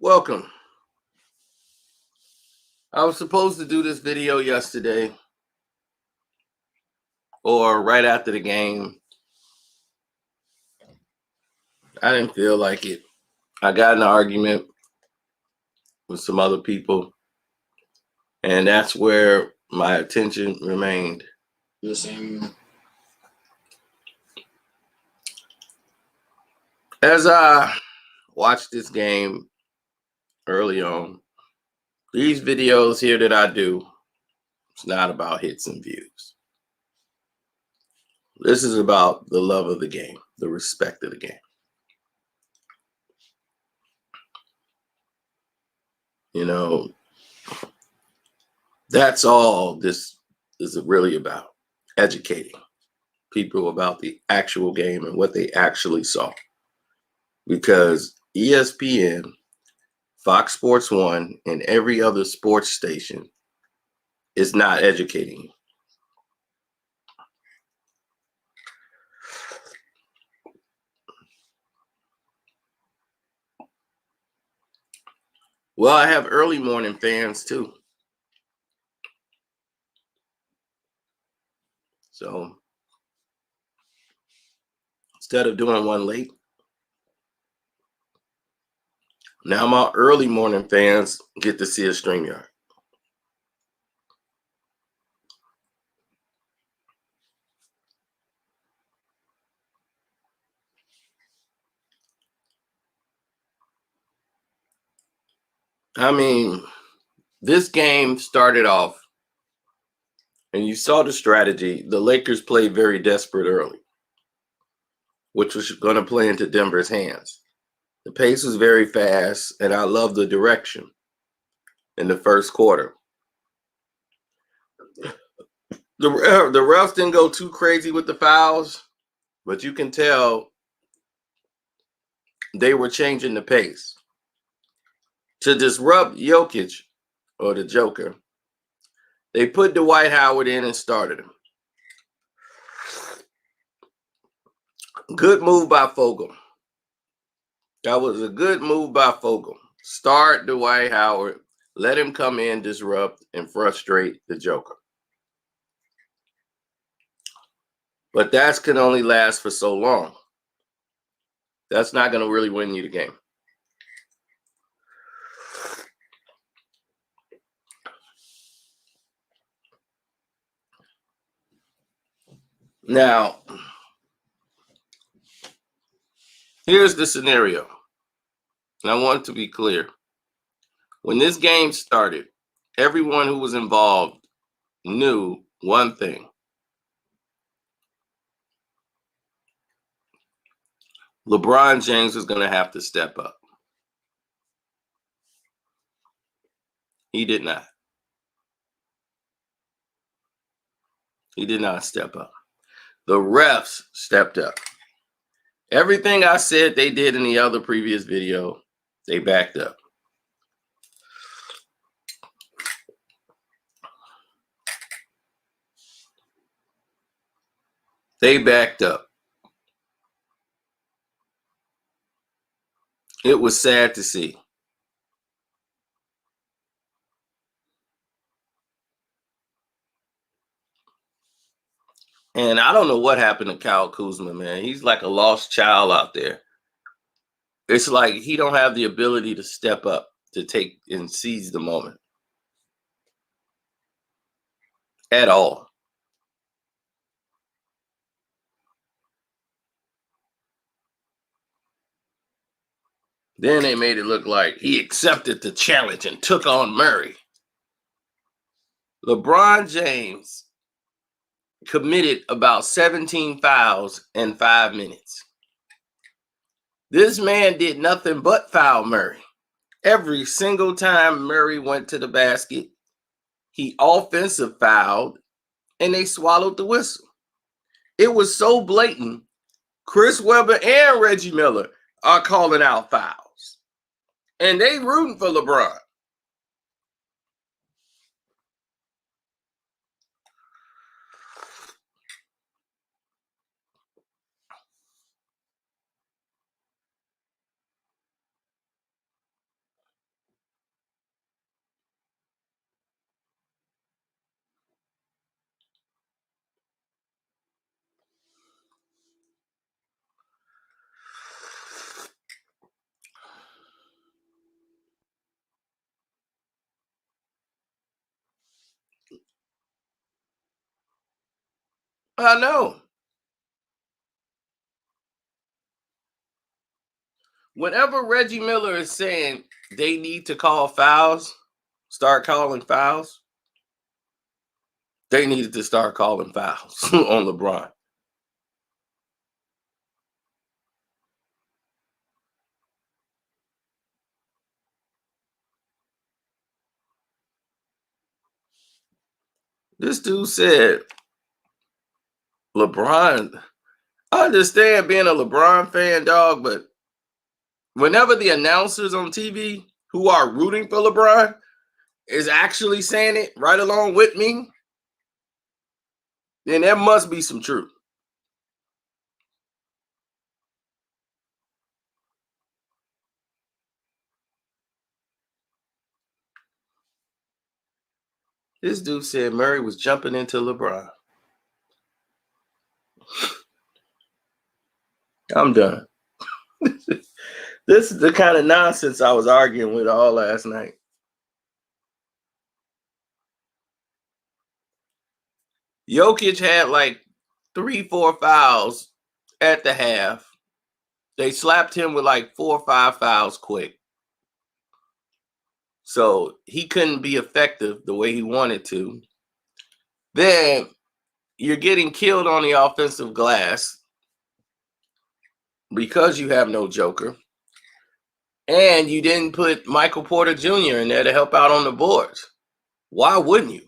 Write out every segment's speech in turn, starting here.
Welcome. I was supposed to do this video yesterday or right after the game. I didn't feel like it. I got in an argument with some other people, and that's where my attention remained. The same. As I watched this game early on, these videos here that I do, it's not about hits and views. This is about the love of the game, the respect of the game. You know, that's all this is really about, educating people about the actual game and what they actually saw. Because ESPN, Fox Sports 1, and every other sports station is not educating you. Well, I have early morning fans too. So instead of doing one late, now my early morning fans get to see a StreamYard. I mean, this game started off, and you saw the strategy. The Lakers played very desperate early, which was going to play into Denver's hands. The pace was very fast, and I love the direction in the first quarter. The refs didn't go too crazy with the fouls, but you can tell they were changing the pace. To disrupt Jokic, or the Joker, they put Dwight Howard in and started him. Good move by Fogel. That was a good move by Fogel. Start Dwight Howard, let him come in, disrupt, and frustrate the Joker. But that can only last for so long. That's not going to really win you the game. Now, here's the scenario. And I want to be clear. When this game started, everyone who was involved knew one thing. LeBron James was going to have to step up. He did not. He did not step up. The refs stepped up. Everything I said they did in the other previous video, they backed up. They backed up. It was sad to see. And I don't know what happened to Kyle Kuzma, man. He's like a lost child out there. It's like he don't have the ability to step up, to take and seize the moment at all. Then they made it look like he accepted the challenge and took on Murray. LeBron James committed about 17 fouls in 5 minutes. This man did nothing but foul Murray. Every single time Murray went to the basket, he offensive fouled, and they swallowed the whistle. It was so blatant. Chris Webber and Reggie Miller are calling out fouls, and they rooting for LeBron. I know. Whenever Reggie Miller is saying they need to call fouls, start calling fouls, they needed to start calling fouls on LeBron. This dude said, LeBron, I understand being a LeBron fan, dog, but whenever the announcers on TV who are rooting for LeBron is actually saying it right along with me, then there must be some truth. This dude said Murray was jumping into LeBron. I'm done. This is the kind of nonsense I was arguing with all last night. Jokic had like 3-4 fouls at the half. They slapped him with like 4 or 5 fouls quick. So he couldn't be effective the way he wanted to. Then you're getting killed on the offensive glass because you have no joker. And you didn't put Michael Porter Jr. in there to help out on the boards. Why wouldn't you?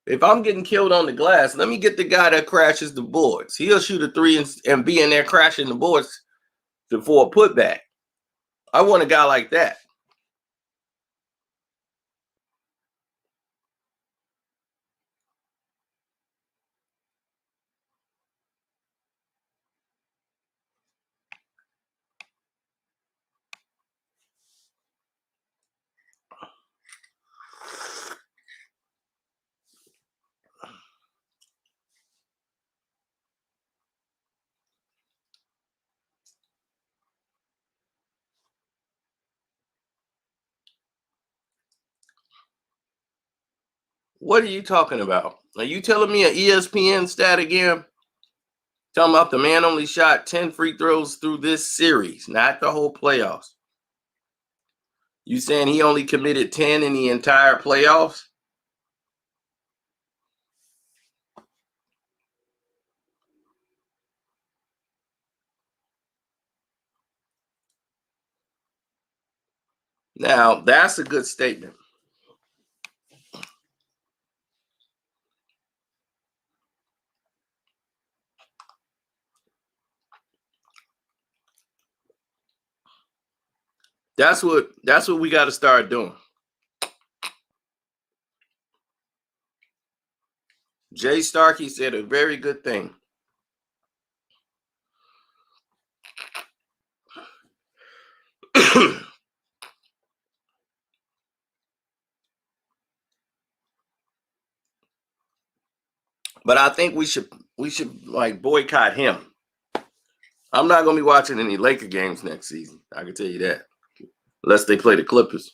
If I'm getting killed on the glass, let me get the guy that crashes the boards. He'll shoot a 3 and be in there crashing the boards for a putback. I want a guy like that. What are you talking about? Are you telling me an ESPN stat again? Talking about the man only shot 10 free throws through this series, not the whole playoffs. You saying he only committed 10 in the entire playoffs? Now, that's a good statement. That's what we got to start doing. Jay Starkey said a very good thing. But I think we should like boycott him. I'm not going to be watching any Laker games next season. I can tell you that. Unless they play the Clippers.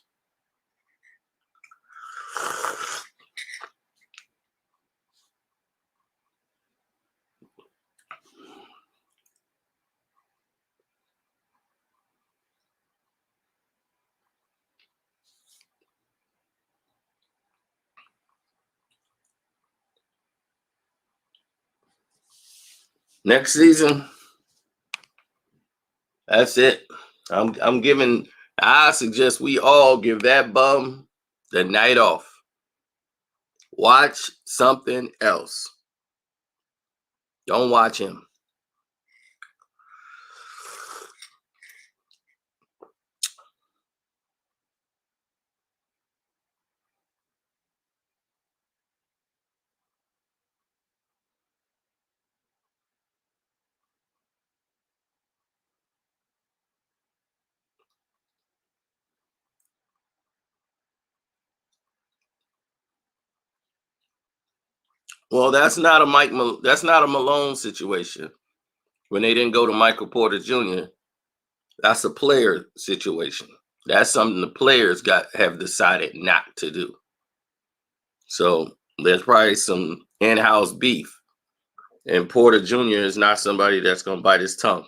Next season, that's it. I suggest we all give that bum the night off. Watch something else. Don't watch him. Well, that's not a Malone situation. When they didn't go to Michael Porter Jr., that's a player situation. That's something the players have decided not to do. So there's probably some in-house beef. And Porter Jr. is not somebody that's going to bite his tongue.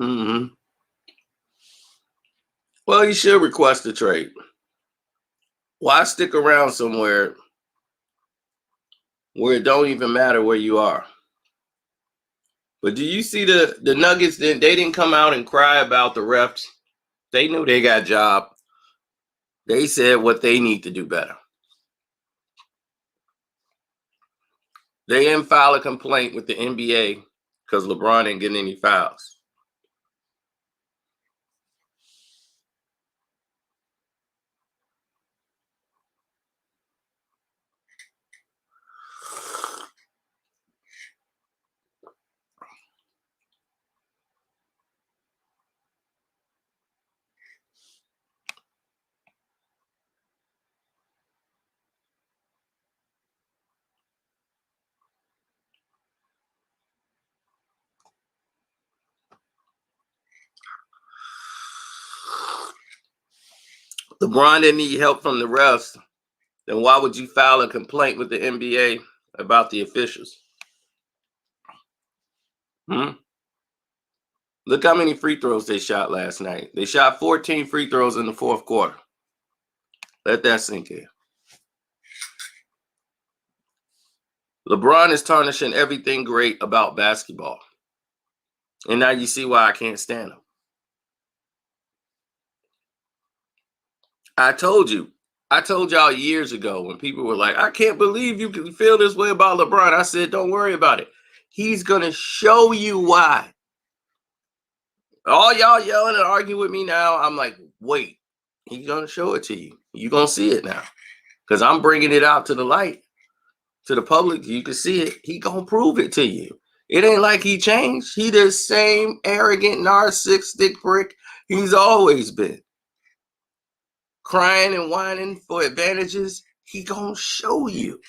Mm-hmm. Well, you should request a trade. Why stick around somewhere where it don't even matter where you are? But do you see the Nuggets? They didn't come out and cry about the refs. They knew they got job. They said what they need to do better. They didn't file a complaint with the NBA because LeBron didn't get any fouls. LeBron didn't need help from the refs. Then why would you file a complaint with the NBA about the officials? Look how many free throws they shot last night. They shot 14 free throws in the fourth quarter. Let that sink in. LeBron is tarnishing everything great about basketball. And now you see why I can't stand him. I told y'all years ago when people were like, I can't believe you can feel this way about LeBron. I said, don't worry about it. He's going to show you why. All y'all yelling and arguing with me now. I'm like, wait, he's going to show it to you. You're going to see it now. Because I'm bringing it out to the light, to the public. You can see it. He going to prove it to you. It ain't like he changed. He the same arrogant, narcissistic prick he's always been. Crying and whining for advantages. He going to show you.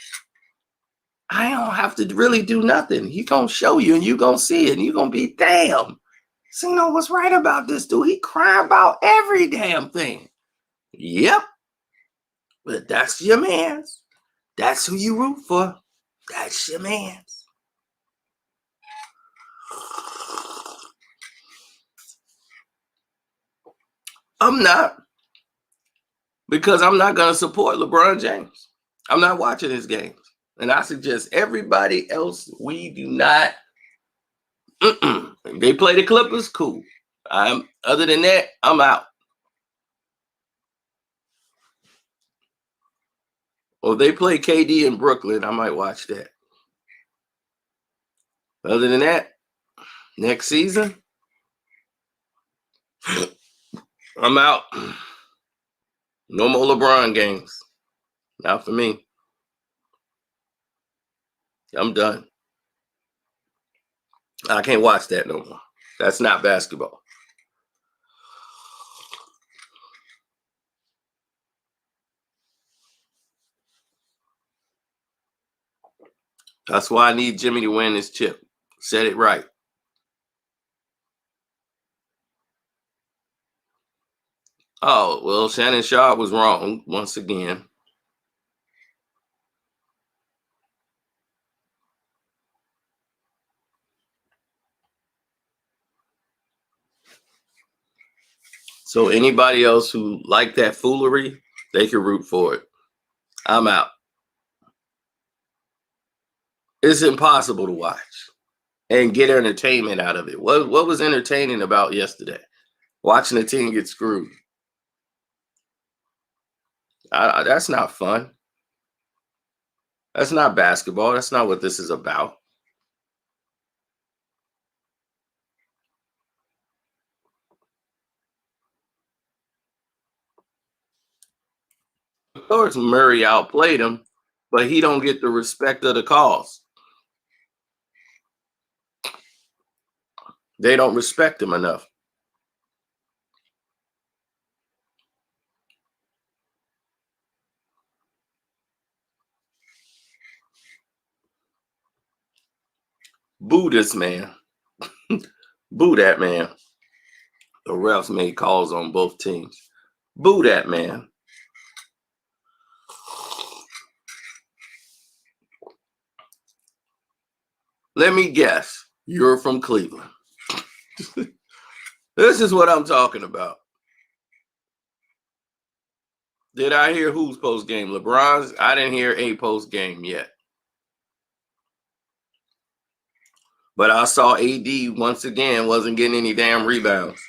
I don't have to really do nothing. He going to show you and you going to see it. And you going to be, damn. So, you know what's right about this dude? He cry about every damn thing. Yep. But that's your man's. That's who you root for. That's your man's. I'm not. Because I'm not going to support LeBron James. I'm not watching his games. And I suggest everybody else, we do not. If they play the Clippers, cool. Other than that, I'm out. Or if they play KD in Brooklyn, I might watch that. Other than that, next season, I'm out. No more LeBron games. Not for me. I'm done. I can't watch that no more. That's not basketball. That's why I need Jimmy to win this chip. Said it right. Oh, well, Shannon Sharp was wrong once again. So anybody else who liked that foolery, they can root for it. I'm out. It's impossible to watch and get entertainment out of it. What was entertaining about yesterday? Watching the team get screwed. That's not fun. That's not basketball. That's not what this is about. Of course, Murray outplayed him, but he don't get the respect of the cause. They don't respect him enough. Boo this man. Boo that man. The refs made calls on both teams. Boo that man. Let me guess. You're from Cleveland. This is what I'm talking about. Did I hear who's post game? LeBron's? I didn't hear a post game yet. But I saw AD once again wasn't getting any damn rebounds.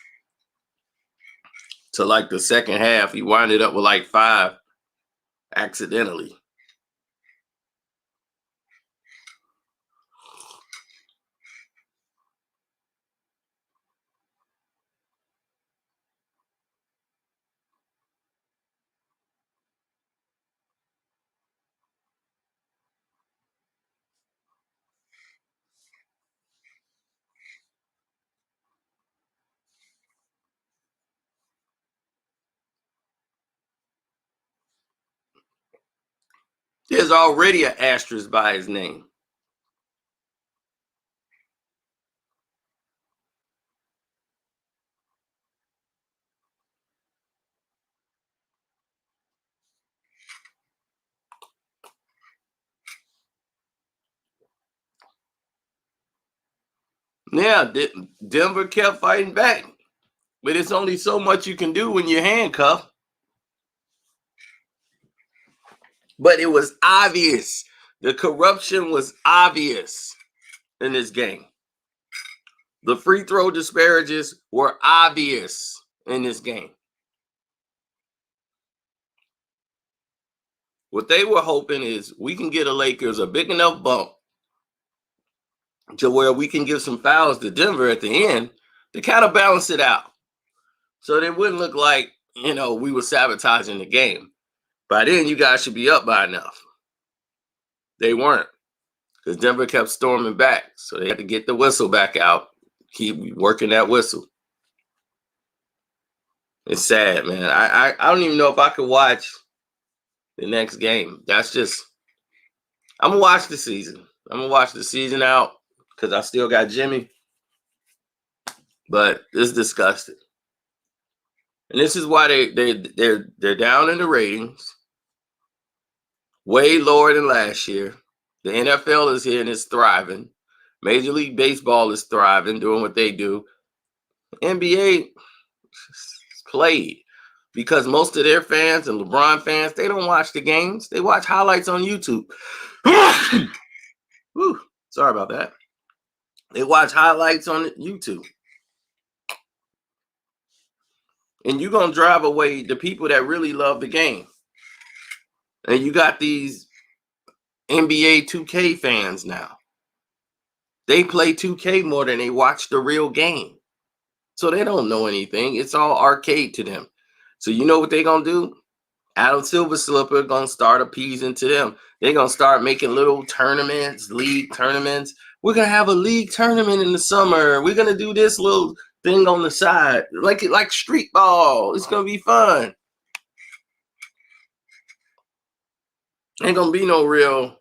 To like the second half, he winded up with like 5 accidentally. There's already an asterisk by his name. Yeah, Denver kept fighting back. But it's only so much you can do when you're handcuffed. But it was obvious. The corruption was obvious in this game. The free throw disparages were obvious in this game. What they were hoping is we can get a Lakers a big enough bump to where we can give some fouls to Denver at the end to kind of balance it out. So it wouldn't look like, we were sabotaging the game. By then, you guys should be up by enough. They weren't, because Denver kept storming back. So they had to get the whistle back out, keep working that whistle. It's sad, man. I don't even know if I could watch the next game. That's just, I'm going to watch the season. I'm going to watch the season out because I still got Jimmy. But it's disgusting. And this is why they're down in the ratings. Way lower than last year. The NFL is here and it's thriving. Major League Baseball is thriving, doing what they do. NBA played because most of their fans and LeBron fans, they don't watch the games. They watch highlights on YouTube. Whew, sorry about that. They watch highlights on YouTube. And you're going to drive away the people that really love the game. And you got these NBA 2K fans now. They play 2K more than they watch the real game. So they don't know anything. It's all arcade to them. So you know what they're going to do? Adam Silver Slipper going to start appeasing to them. They're going to start making little tournaments, league tournaments. We're going to have a league tournament in the summer. We're going to do this little thing on the side. Like street ball. It's going to be fun. Ain't going to be no real.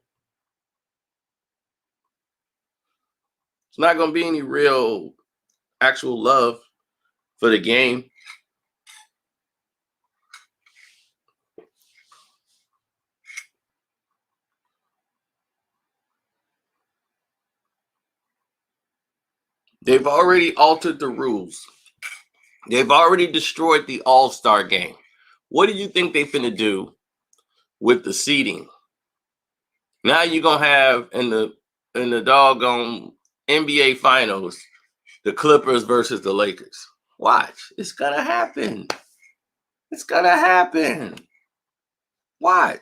It's not going to be any real actual love for the game. They've already altered the rules. They've already destroyed the All-Star game. What do you think they finna do with the seeding? Now you're gonna have in the doggone NBA Finals the Clippers versus the Lakers. Watch, it's gonna happen. It's gonna happen. Watch.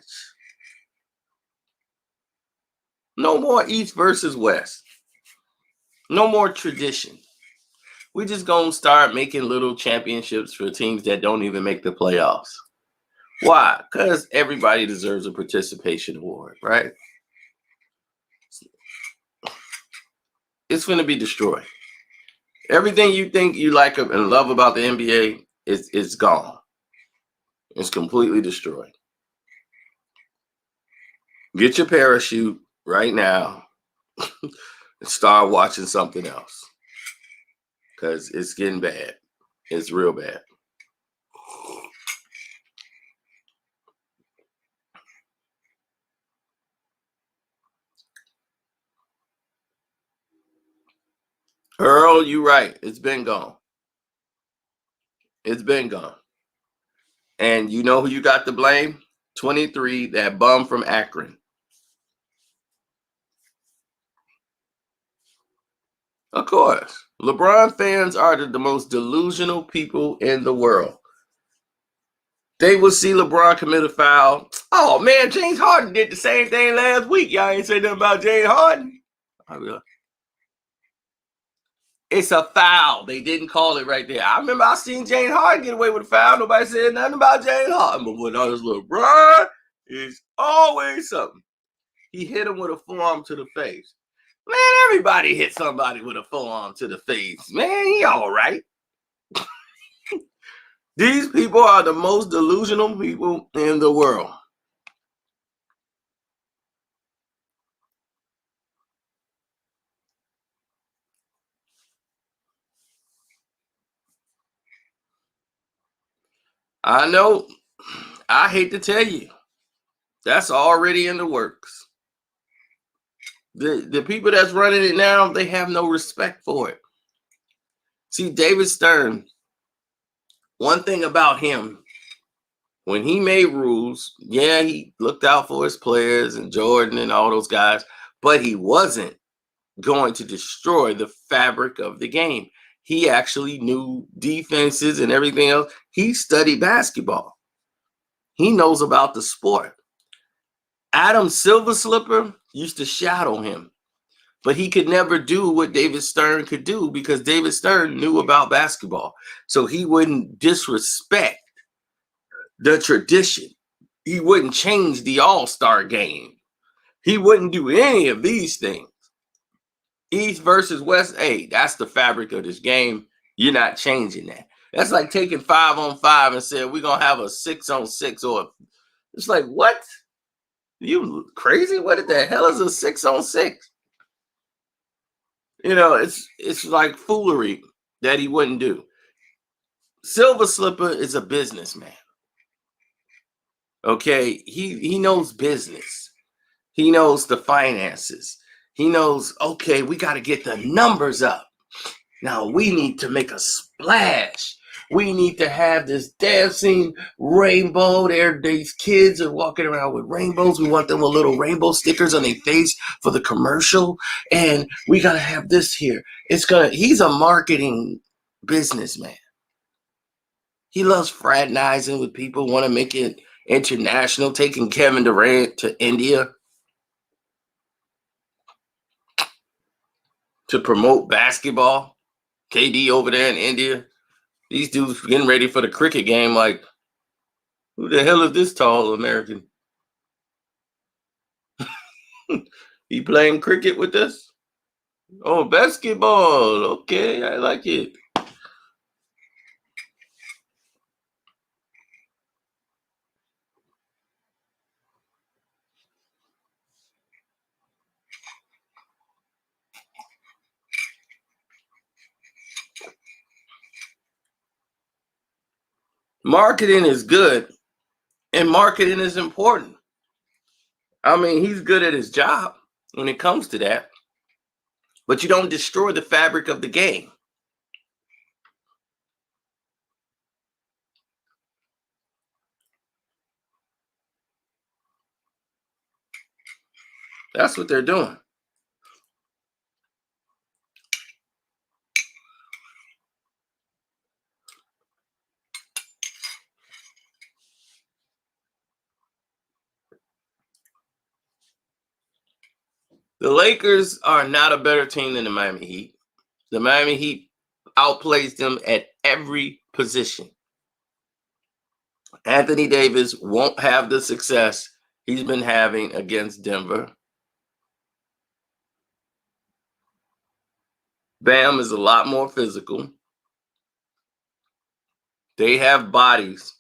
No more East versus West. No more tradition. We just gonna start making little championships for teams that don't even make the playoffs. Why? Because everybody deserves a participation award, right? It's going to be destroyed. Everything you think you like and love about the NBA is gone. It's completely destroyed. Get your parachute right now. and start watching something else. Because it's getting bad. It's real bad. Earl, you right. It's been gone. It's been gone. And you know who you got to blame? 23, that bum from Akron. Of course. LeBron fans are the most delusional people in the world. They will see LeBron commit a foul. Oh, man, James Harden did the same thing last week. Y'all ain't say nothing about James Harden. It's a foul. They didn't call it right there. I remember I seen James Harden get away with a foul. Nobody said nothing about James Harden. But when I was LeBron, it's always something. He hit him with a forearm to the face. Man, everybody hit somebody with a forearm to the face. Man, he all right. These people are the most delusional people in the world. I know. I hate to tell you. That's already in the works. The people that's running it now, they have no respect for it. See, David Stern, one thing about him, when he made rules, yeah, he looked out for his players and Jordan and all those guys, but he wasn't going to destroy the fabric of the game. He actually knew defenses and everything else. He studied basketball. He knows about the sport. Adam Silver Slipper used to shadow him, but he could never do what David Stern could do because David Stern knew about basketball. So he wouldn't disrespect the tradition. He wouldn't change the All-Star game. He wouldn't do any of these things. East versus West, hey, that's the fabric of this game. You're not changing that. That's like taking 5-on-5 and saying we're gonna have a 6-on-6, or it's like, what? You crazy? What the hell is a 6-on-6? You know, it's like foolery that he wouldn't do. Silver Slipper is a businessman. Okay, he knows business. He knows the finances. He knows, okay, we got to get the numbers up. Now we need to make a splash. We need to have this dancing rainbow. There, these kids are walking around with rainbows. We want them with little rainbow stickers on their face for the commercial. And we gotta have this here. He's a marketing businessman. He loves fraternizing with people, want to make it international, taking Kevin Durant to India to promote basketball. KD over there in India. These dudes getting ready for the cricket game. Like, who the hell is this tall American? He playing cricket with us? Oh, basketball. Okay, I like it. Marketing is good, and marketing is important. I mean, he's good at his job when it comes to that, but you don't destroy the fabric of the game. That's what they're doing. The Lakers are not a better team than the Miami Heat. The Miami Heat outplays them at every position. Anthony Davis won't have the success he's been having against Denver. Bam is a lot more physical. They have bodies.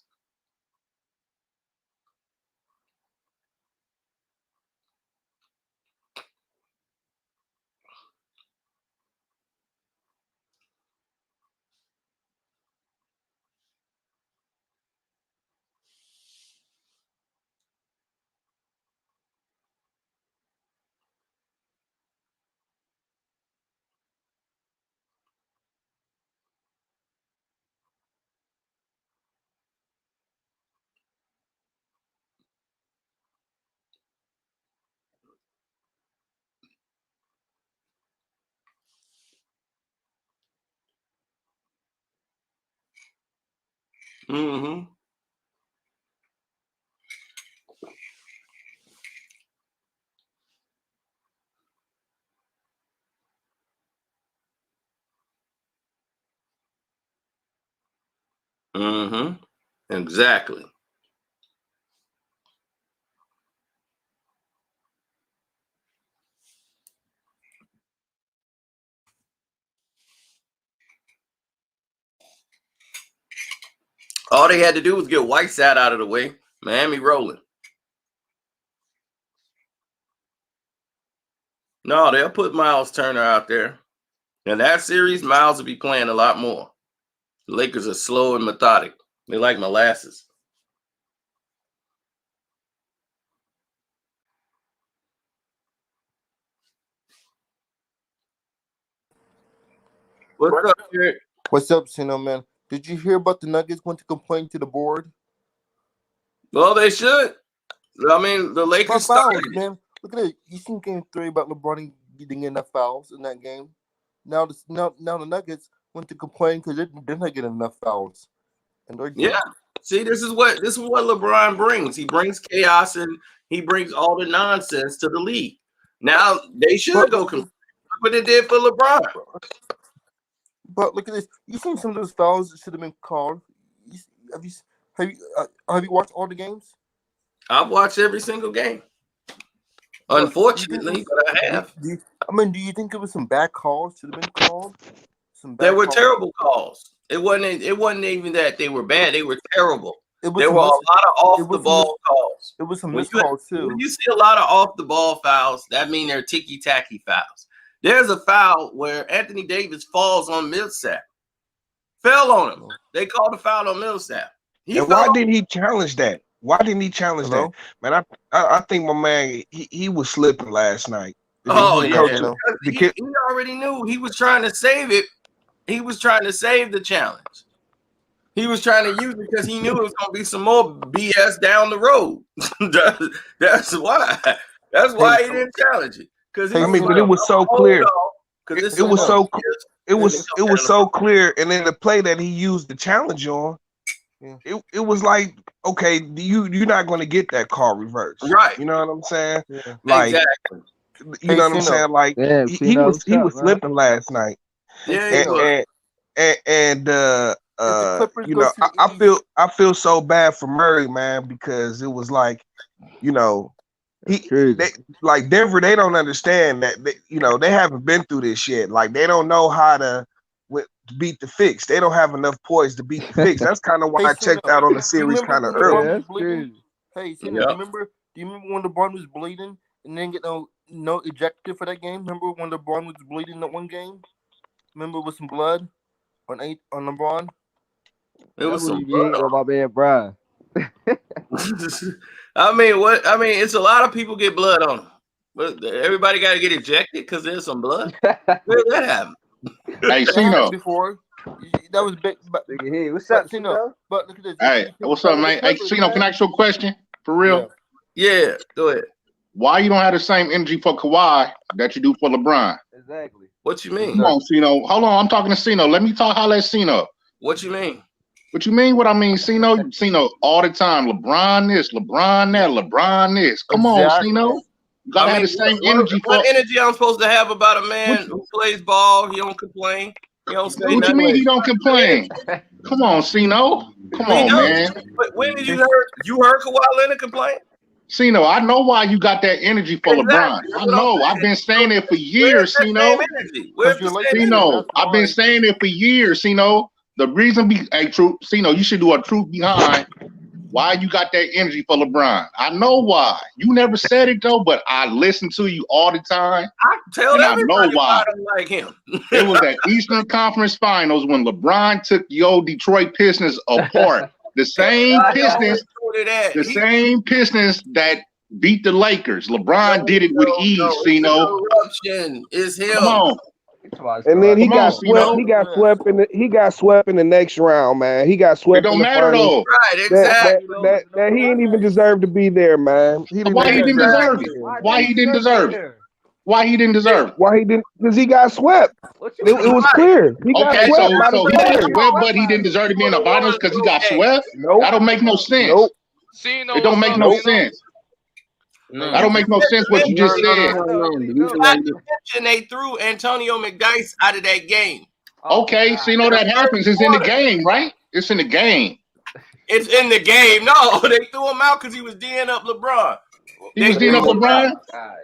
Mm-hmm. Mm-hmm. Exactly. All they had to do was get Whiteside out of the way. Miami rolling. No, they'll put Miles Turner out there. In that series, Miles will be playing a lot more. The Lakers are slow and methodic. They like molasses. What's up, Jared? What's up, Sino, man? Did you hear about the Nuggets went to complain to the board? Well, they should. I mean, the Lakers fouls, started. Man. Look at it. You seen Game 3 about LeBron getting enough fouls in that game. Now the Nuggets went to complain because they're not getting enough fouls. And Yeah. See, this is what LeBron brings. He brings chaos and he brings all the nonsense to the league. Now they should go complain. Look what they did for LeBron. But look at this. You seen some of those fouls that should have been called. Have you watched all the games? I've watched every single game. Unfortunately, but I have. Do you think it was some bad calls should have been called? There were terrible calls. It wasn't even that they were bad. They were terrible. There were a lot of off the ball calls. It was some missed calls too. When you see a lot of off the ball fouls, that means they're ticky tacky fouls. There's a foul where Anthony Davis falls on Millsap. Fell on him. They called a foul on Millsap. And why didn't he challenge that? Why didn't he challenge that? Man, I think my man he was slipping last night. Oh yeah, he already knew he was trying to save it. He was trying to save the challenge. He was trying to use it because he knew it was going to be some more BS down the road. That's why. That's why he didn't challenge it. Because but it was so clear. It was so clear. And then the play that he used the challenge on, it was like, okay, you're not going to get that call reversed, right? You know what I'm saying? Yeah. Like, exactly. You know what I'm saying? Like, he was slipping last night. Yeah, and you know, I feel so bad for Murray, man, because it was like, you know, like Denver, they don't understand that they haven't been through this yet. Like, they don't know how to beat the fix. They don't have enough poise to beat the fix. That's kind of why I checked out on the series kind of early. Hey, do you remember when LeBron was bleeding and then get no ejected for that game? Remember when LeBron was bleeding that one game? Remember with some blood on LeBron? It was some blood on my man Brian. I mean, it's a lot of people get blood on them, but everybody got to get ejected because there's some blood. Where did that happen? Hey, Sino. Before that was big. Hey, what's up, Sino? But look at this. Hey, what's up, man? Hey, Sino, can I ask you a question for real? Yeah, go ahead. Why you don't have the same energy for Kawhi that you do for LeBron? Exactly. What you mean? Come on, Sino. Hold on, I'm talking to Sino. Let me talk. Holla at Sino. What you mean? What you mean? What I mean, Sino? Sino all the time. LeBron this, LeBron that, LeBron this. Come on, Sino. You gotta have the same energy. What energy I'm supposed to have about a man who plays ball? He don't complain. He don't say What nothing. you mean he don't complain? Come on, Sino. Come on, man. But when did you heard Kawhi Leonard complain? Sino, I know why you got that energy for LeBron. I know. I've been saying it for years, Sino. Sino, I've been saying it for years, Sino. The reason Sino, you should do a truth behind why you got that energy for LeBron. I know why. You never said it though, but I listen to you all the time. I tell everybody I know why. I don't like him. It was at Eastern Conference Finals when LeBron took your Detroit Pistons apart. The same Pistons that beat the Lakers. LeBron did it with ease, Sino. Corruption is him. Come on. And then he got swept. He got swept in the next round, man. He got swept. It don't matter though. Right, exactly. That he didn't even deserve to be there, man. Why he didn't deserve it? Why he didn't deserve it? Why he didn't deserve it? Why he didn't? Because he got swept. It was clear. He got Okay, swept. so he got swept, but he didn't deserve to be in the finals because he got swept. Nope. That don't make no sense. Nope. It don't make no sense. That don't make no sense what you just said. Not to mention they threw Antonio McDyess out of that game. Okay, so you know that happens. It's in the game, right? It's in the game. It's in the game. No, they threw him out because he was D'ing up LeBron. He was D'ing up LeBron?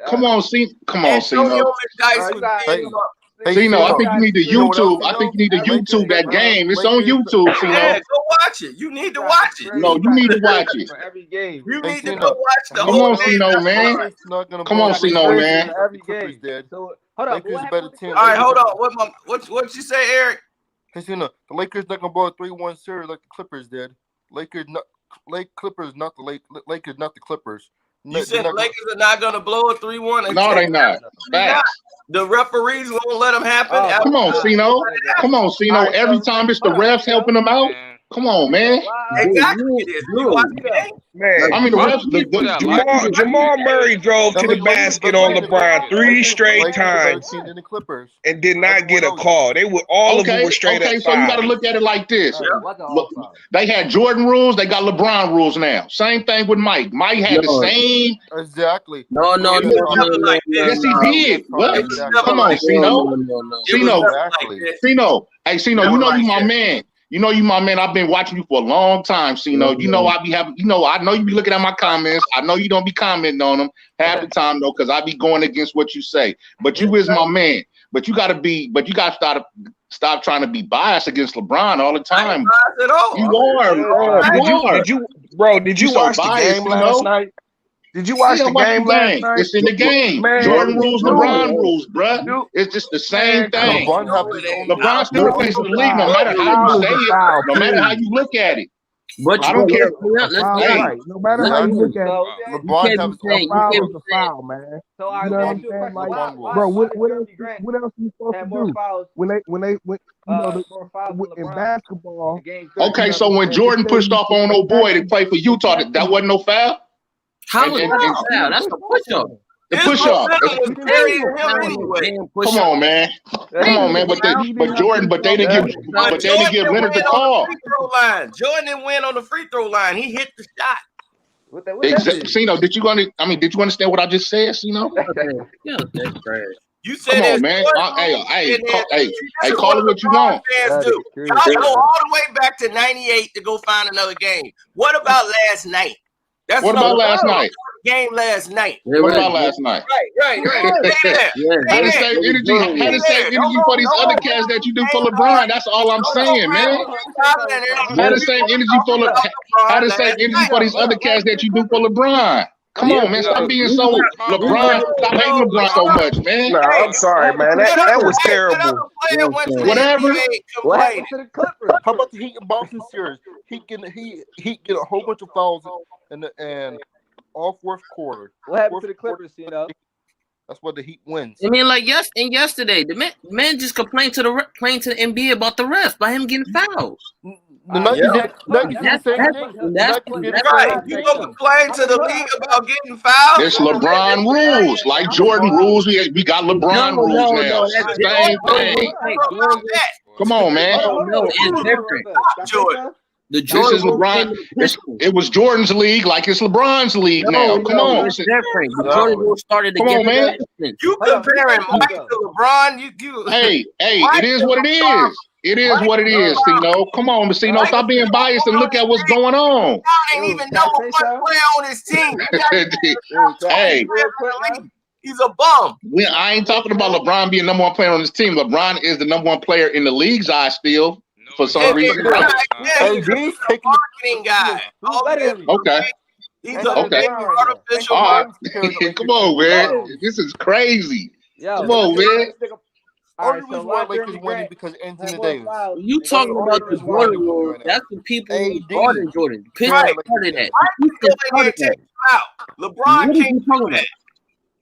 Come on, Cino. Antonio McDyess was D'ing him up. Cino, I think you need to YouTube. I think you need to YouTube that game. It's on YouTube, Cino. Yeah, go watch it. You need to watch it. No, you need to watch it. Every game. You need to go watch the Come whole on, game. Cino, man. Come on, Cino, man. Every game. So hold on. All right, hold on. What you say, Eric? Because the Lakers not gonna blow a 3-1 series like the Clippers did. Lakers not the Clippers. You said the Lakers are not gonna blow a 3-1. No, they not. Facts. The referees won't let them happen. Come on, Cino. Come on, Cino. Every time it's the refs helping them out. Come on, man. Exactly. It is. You watch the game? Man, I mean, the refs. Jamal Murray drove to the basket on LeBron 3 straight times and did not get a call. They were all of them were straight up so you got to look at it like this. Look, they had Jordan rules. They got LeBron rules now. Same thing with Mike. Mike had the same. Exactly. No. Yes, he did. What? Come on, Cino. Cino. Hey, Cino. You know you my man. You know you my man. I've been watching you for a long time, Cino. You know I be having. I know you be looking at my comments. I know you don't be commenting on them half the time though, because I be going against what you say. But you is my man. But you gotta stop trying to be biased against LeBron all the time. At all. You are. Did you watch the game last night? Did you watch the game last night? It's in the game. Man, Jordan rules, LeBron rules, bruh. It's just the same thing. LeBron still plays in the league, no matter how you say it, no matter how you look at it. But I don't care. No matter how you look at it, LeBron has a foul, man. So I you know what I'm saying? Like, bro, what else are you supposed to do when in basketball? Okay, so when Jordan pushed off on old boy to play for Utah, that wasn't no foul? How was that a foul? That's a push-up. The push-up. Come on, man. But they didn't give Leonard the call. Jordan didn't win on the free throw line. He hit the shot. Exactly. Cino, did you understand what I just said, Cino? Yeah, that's trash. You said, come on, man. Hey, call it what you want. Y'all go all the way back to 98 to go find another game. What about last night? What about last night? Game last night. What about last night? Right. Had the same energy for these other cats that you do for LeBron. That's all I'm saying, man. Had the same energy for these other cats that you do for LeBron. Come on, man. Stop being so LeBron. Stop hating LeBron so much, man. No, I'm sorry, man. That was terrible. Whatever. What happened to the Clippers? How about the Heat and Boston series? Heat get a whole bunch of fouls and all fourth quarter. What happened to the Clippers? That's what the Heat wins. I mean, like yesterday, the man just complained to the NBA about the ref by him getting fouled. Right. You gonna complain to the league about getting fouled? It's LeBron rules, like Jordan rules. We got LeBron rules now. Same thing. Come on, man. No, it's different. Jordan. The Jordan this is LeBron. It was Jordan's league, like it's LeBron's league now. Come on, it's different. The Jordan rule started to get man. You comparing Mike to LeBron? You. Hey, it is what it is. It is what it is, Cino. Come on, Cino. Stop being biased and look at what's going on. I ain't even know what player on his team. Hey. He's a bum. I ain't talking about LeBron being number one player on his team. LeBron is the number one player in the league's eye still. For some reason. He's a marketing guy. Okay. He's artificial. Come on, man. This is crazy. Come on, man. Only reason why Lakers winning because Anthony Davis. You talking about the Jordan rule? That's the people who started Jordan. Pittsburgh started that. LeBron can't do that.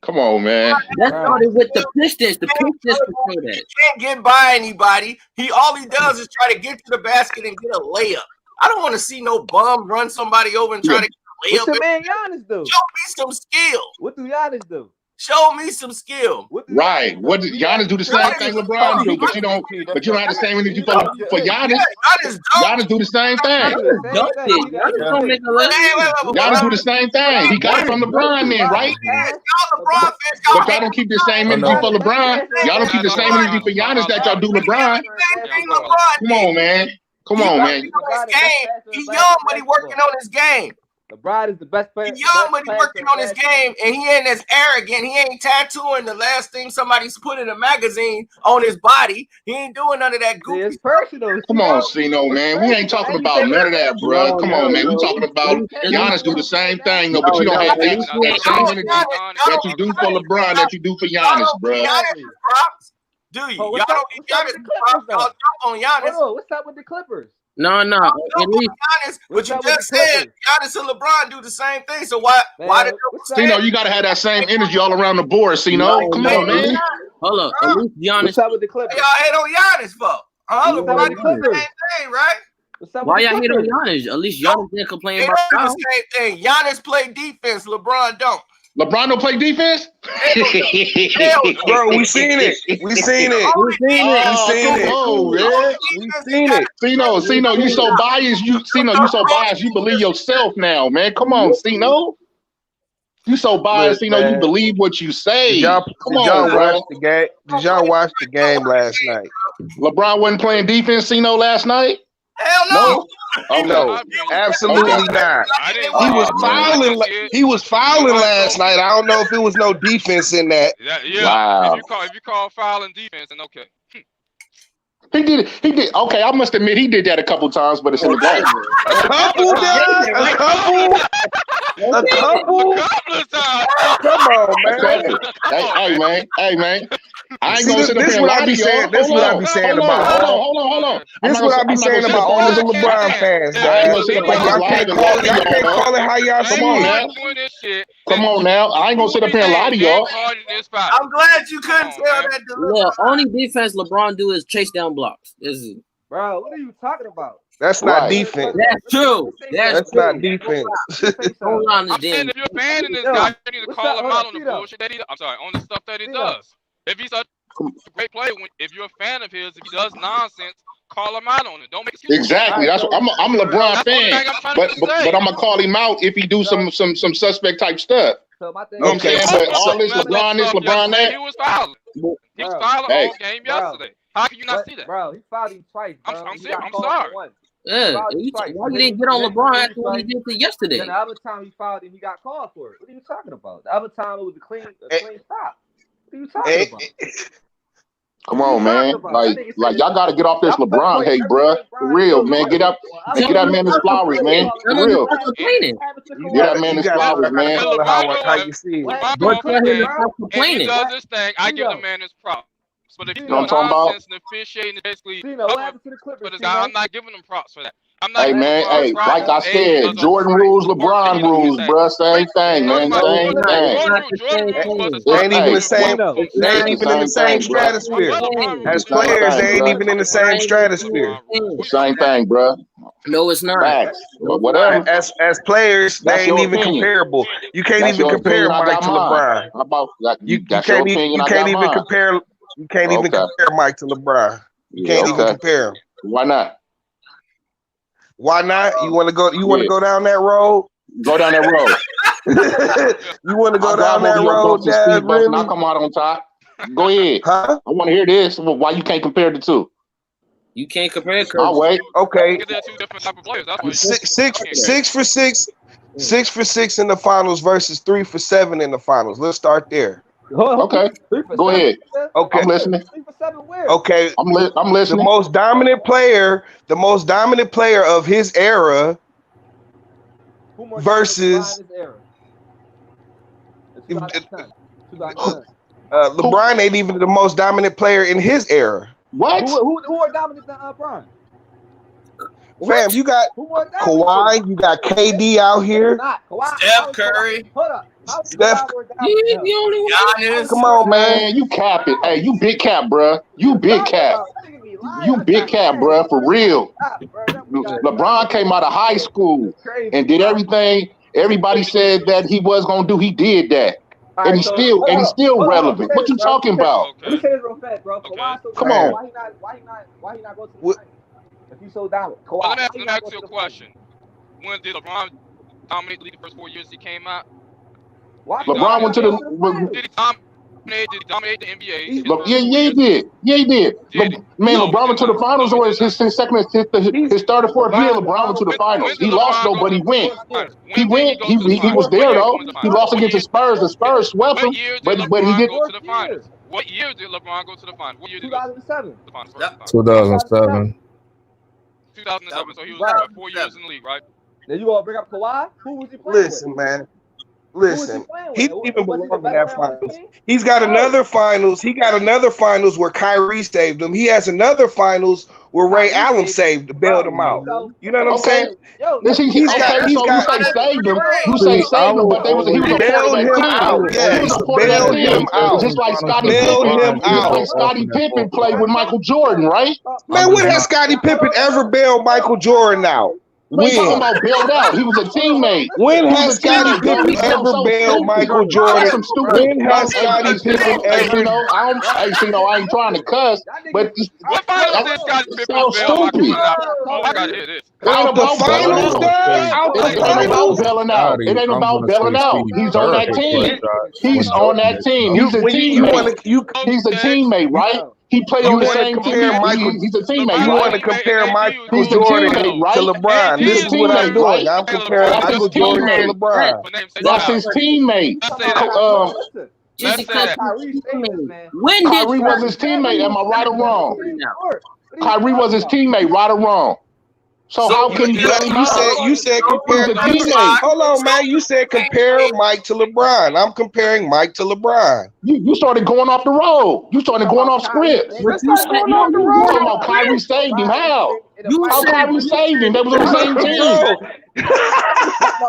Come on, man. That started with the Pistons. The Pistons control that. He can't get by anybody. All he does is try to get to the basket and get a layup. I don't want to see no bum run somebody over and try to get a layup. What's the man Giannis do? Show me some skill. What do Giannis do? Show me some skill. Right. What did Giannis do the same thing LeBron do, but you don't have the same energy for Giannis. Giannis do the same thing. Giannis do the same thing. He got it from LeBron then, right? But y'all don't keep the same energy for LeBron. Y'all don't keep the same energy for Giannis that y'all do LeBron. Come on, man. Come on, man. He's young, but he working on his game. LeBron is the best player. He's young, but he's working on his game, and he ain't as arrogant. He ain't tattooing the last thing somebody's put in a magazine on his body. He ain't doing none of that goofy. It's personal. Come on, Cino, man. We ain't talking about none of that, bro. Come on, man. We talking about Giannis do the same thing, though, but you don't have that same energy that you do for LeBron that you do for Giannis, bro. Do you? Y'all don't need Giannis. Y'all jump on Giannis. What's up with the Clippers? No. At least Giannis, but you just said Giannis and LeBron do the same thing. So why did Cino, you gotta have that same energy all around the board, Cino. Come on, man. Hold up. At least Giannis. What's up with the Clippers? Y'all hate on Giannis for? LeBron do the same thing, right? Why y'all hate on Giannis? At least Giannis didn't complain about the same thing. Giannis play defense, LeBron don't. LeBron don't play defense? Bro, we seen it. We seen it. Cino, you so biased. You so biased. You believe yourself now, man. Come on, Cino. You so biased, Cino. You believe what you say. Did y'all watch the game? Did y'all watch the game last night? LeBron wasn't playing defense, Cino, last night? Hell no. Oh no, absolutely not. He was fouling last night. I don't know if it was no defense in that. Wow. If you call fouling defense, then okay. He did. Okay, I must admit he did that a couple times, but it's in the game. A couple times. Come on, man. Hey, man. I ain't gonna sit up here and lie to y'all. This is what I be saying about. Hold on. This is what I be saying about all the LeBron fans, man. Y'all can't call it how y'all see it. Come on now. I ain't gonna sit up here and lie to y'all. I'm glad you couldn't tell that. Look, only defense LeBron do is chase down blocks. Bro, what are you talking about? That's not defense. That's true. That's not defense. Hold on, I'm saying if you're abandoning this guy, you need to call him out on the bullshit that he. I'm sorry, on the stuff that he does. If he's a great player, if you're a fan of his, if he does nonsense, call him out on it. Don't make excuses. Exactly. That's what I'm a LeBron fan, but I'm gonna call him out if he do some suspect type stuff. So my thing but all this LeBron that. He was fouling. He was fouling all game yesterday. How can you not see that? Bro, he fouled him twice. I'm sorry. Yeah, why you didn't get on LeBron after what he did to yesterday? Then the other time he fouled him, he got called for it. What are you talking about? The other time it was a clean stop. What are you talking about? Come on, man. Like y'all gotta get off this LeBron hate, bro. For real, man. Get that man his flowers, man. For real. Get that man his flowers, man. How you see it? He does this thing. I give the man his props. But if you know what I'm talking about? And officiating, basically, but I'm not giving them props for that. Hey, man, like I said, Jordan rules, LeBron rules, bro. Same thing, man. Same thing. They ain't even the same. They ain't even in the same stratosphere. As players, they ain't even in the same stratosphere. Same thing, bro. No, it's not. Facts. Whatever. As players, they ain't even comparable. You can't even compare Mike to LeBron. You can't even compare. You can't even compare Mike to LeBron. You can't even compare him. Why not? Why not? You want to go? You want to go down that road? Go down that road. You want to go down that road, Dad? Really? I'll come out on top. Go ahead. Huh? I want to hear this. Why you can't compare the two? You can't compare. I'll wait. Okay. They're two different type of players. That's Six for six in the finals versus 3 for 7 in the finals. Let's start there. Okay. Go ahead. Okay. I'm listening. Okay. I'm listening. The most dominant player of his era versus LeBron ain't even the most dominant player in his era. What? Who are dominant than LeBron? Fam, you got Kawhi, you got KD out here. Steph Curry. Hold up. Steph, Giannis. Come on, man. You cap it. Hey, you big cap, bro. You big cap. You big cap, bro. For real. LeBron came out of high school and did everything everybody said that he was gonna do. He did that. and he's still relevant. What you talking about? Let me say this real fast, bro. Kawhi so Come on. Why he not go to the finals? If you so down, Kawhi. Well, let me ask you a question. When did LeBron dominate the league the first 4 years he came out? LeBron went to the. Did he dominate the NBA? Yeah, he did. LeBron went to the finals, or his second, his third or fourth year. LeBron went to the finals. He lost though, but he went. He went. He was there though. He lost against the Spurs. The Spurs swept him, but he did. What year did LeBron go to the finals? What year did 2007. 2007. 2007. So he was 4 years in the league, right? Then you gonna bring up Kawhi? Who was he playing Listen, with? man. Listen, he didn't even belong in that finals. He's got another finals. He got another finals where Kyrie saved him. He has another finals where Ray Allen bailed him out. You know what I'm saying? Listen, you say saved him. You say saved him, but he was a part of that team. He was a part of that team. Just like Scottie Pippen. Just like Scottie Pippen played with Michael Jordan, right? Man, when has Scottie Pippen ever bailed Michael Jordan out? When? Talking about bailed out. He was a teammate. When has Scottie Pippen ever bailed Michael Jordan? When has Scottie Pippen ever? I ain't trying to cuss, but what finals did Scottie Pippen bail Michael out? Oh, I gotta hear this. It ain't about bailing out. It ain't about bailing out. He's on that team. He's on that team. He's a teammate. He's a teammate, right? He played on the same team. He's a teammate. You want to compare Michael Jordan to LeBron? This is what I'm doing. I'm comparing Michael Jordan to LeBron. That's his teammate. Kyrie was his teammate. Am I right or wrong? Kyrie was his teammate, right or wrong? So how can you said compare the teammate? Hold on, man. You said compare Mike to LeBron. I'm comparing Mike to LeBron. You started going off the road. You started going off script. You talking about Kyrie saved him? How Kyrie saved him? They was on the same team.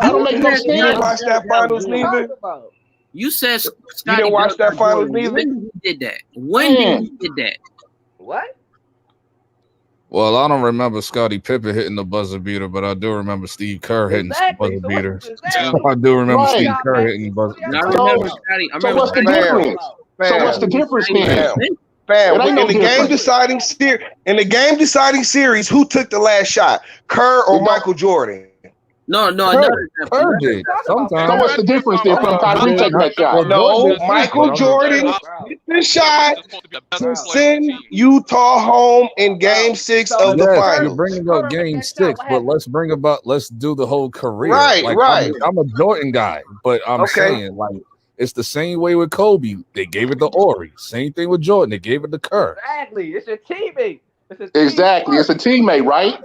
That don't make no sense. You didn't watch that finals neither. You said you didn't watch that finals neither. When he did that? When did he did that? What? Well, I don't remember Scottie Pippen hitting the buzzer beater, but I do remember Steve Kerr hitting the buzzer beater. I do remember Steve Kerr hitting the buzzer beater. So what's the difference? So what's the difference then? Fam, in the game deciding series, who took the last shot? Kerr or Michael Jordan? No, Kerr did. Sometimes. So what's the difference then from Kyrie taking that shot? No, Michael Jordan hit the shot to send Utah home in Game 6 of the finals. You're bringing up Game 6, but let's do the whole career. Right. I'm a Jordan guy, but I'm saying it's the same way with Kobe. They gave it to Ori. Same thing with Jordan. They gave it to Kerr. Exactly. It's a teammate. Exactly, it's a teammate, right?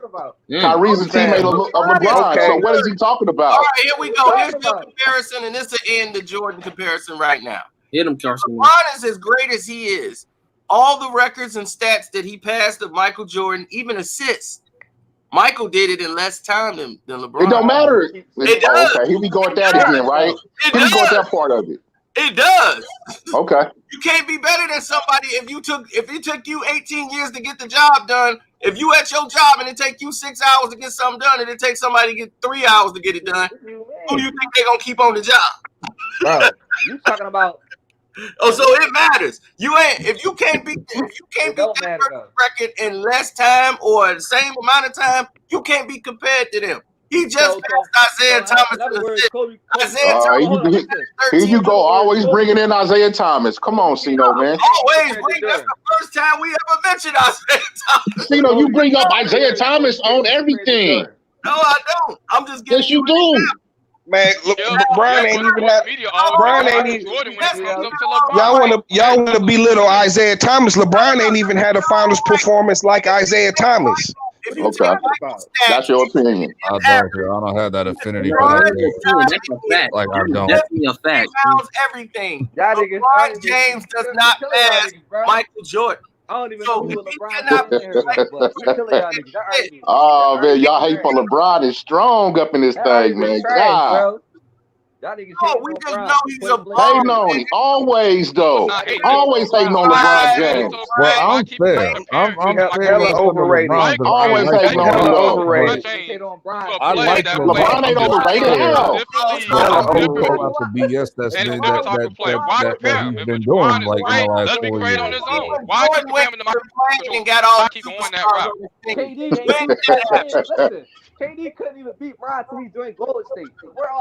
Kyrie's a teammate of LeBron. So what is he talking about? All right, here we go. Here's your comparison, and this is the end the Jordan comparison right now. Hit him, Carson. LeBron is as great as he is. All the records and stats that he passed of Michael Jordan, even assists, Michael did it in less time than LeBron. It don't matter. It does. Okay, here we go with that again, right? Here we go with that part of it. It does. Okay. You can't be better than somebody if it took you 18 years to get the job done. If you at your job and it take you 6 hours to get something done, and it takes somebody to get 3 hours to get it done, who do you think they're gonna keep on the job? Bro, you talking about? Oh, so it matters. If you can't beat that record in less time or the same amount of time, you can't be compared to them. He just passed Isaiah Thomas. Here you go, always bringing in Isaiah Thomas. Come on, Cino, man. Always bring. That's the first time we ever mentioned Isaiah Thomas. Cino, you bring up Isaiah Thomas on everything. No, I don't. I'm just giving. Yes, you do. Man, look, Brian ain't even had. Brian ain't even. Y'all want to belittle Isaiah Thomas. LeBron ain't even had a finals performance like Isaiah Thomas. Okay, that's your opinion. I don't have that affinity for that. That's a fact. Like I don't. That's a fact. Everything. LeBron James does not pass Michael Jordan. I don't even know who LeBron is. Oh man, y'all hate for LeBron is strong up in this thing, man. God. Oh, we just know he's a bum. Hating on him. Always, though. Always hating on LeBron James. Well, I'm fair. I'm hella overrated. Always hating on him, though. Overrated. I like LeBron ain't overrated. Hell. The BS that's been that he's been doing like in the last 4 years. Why keep him in the and got all keep going that route? KD couldn't even beat Bron until he's doing Golden State.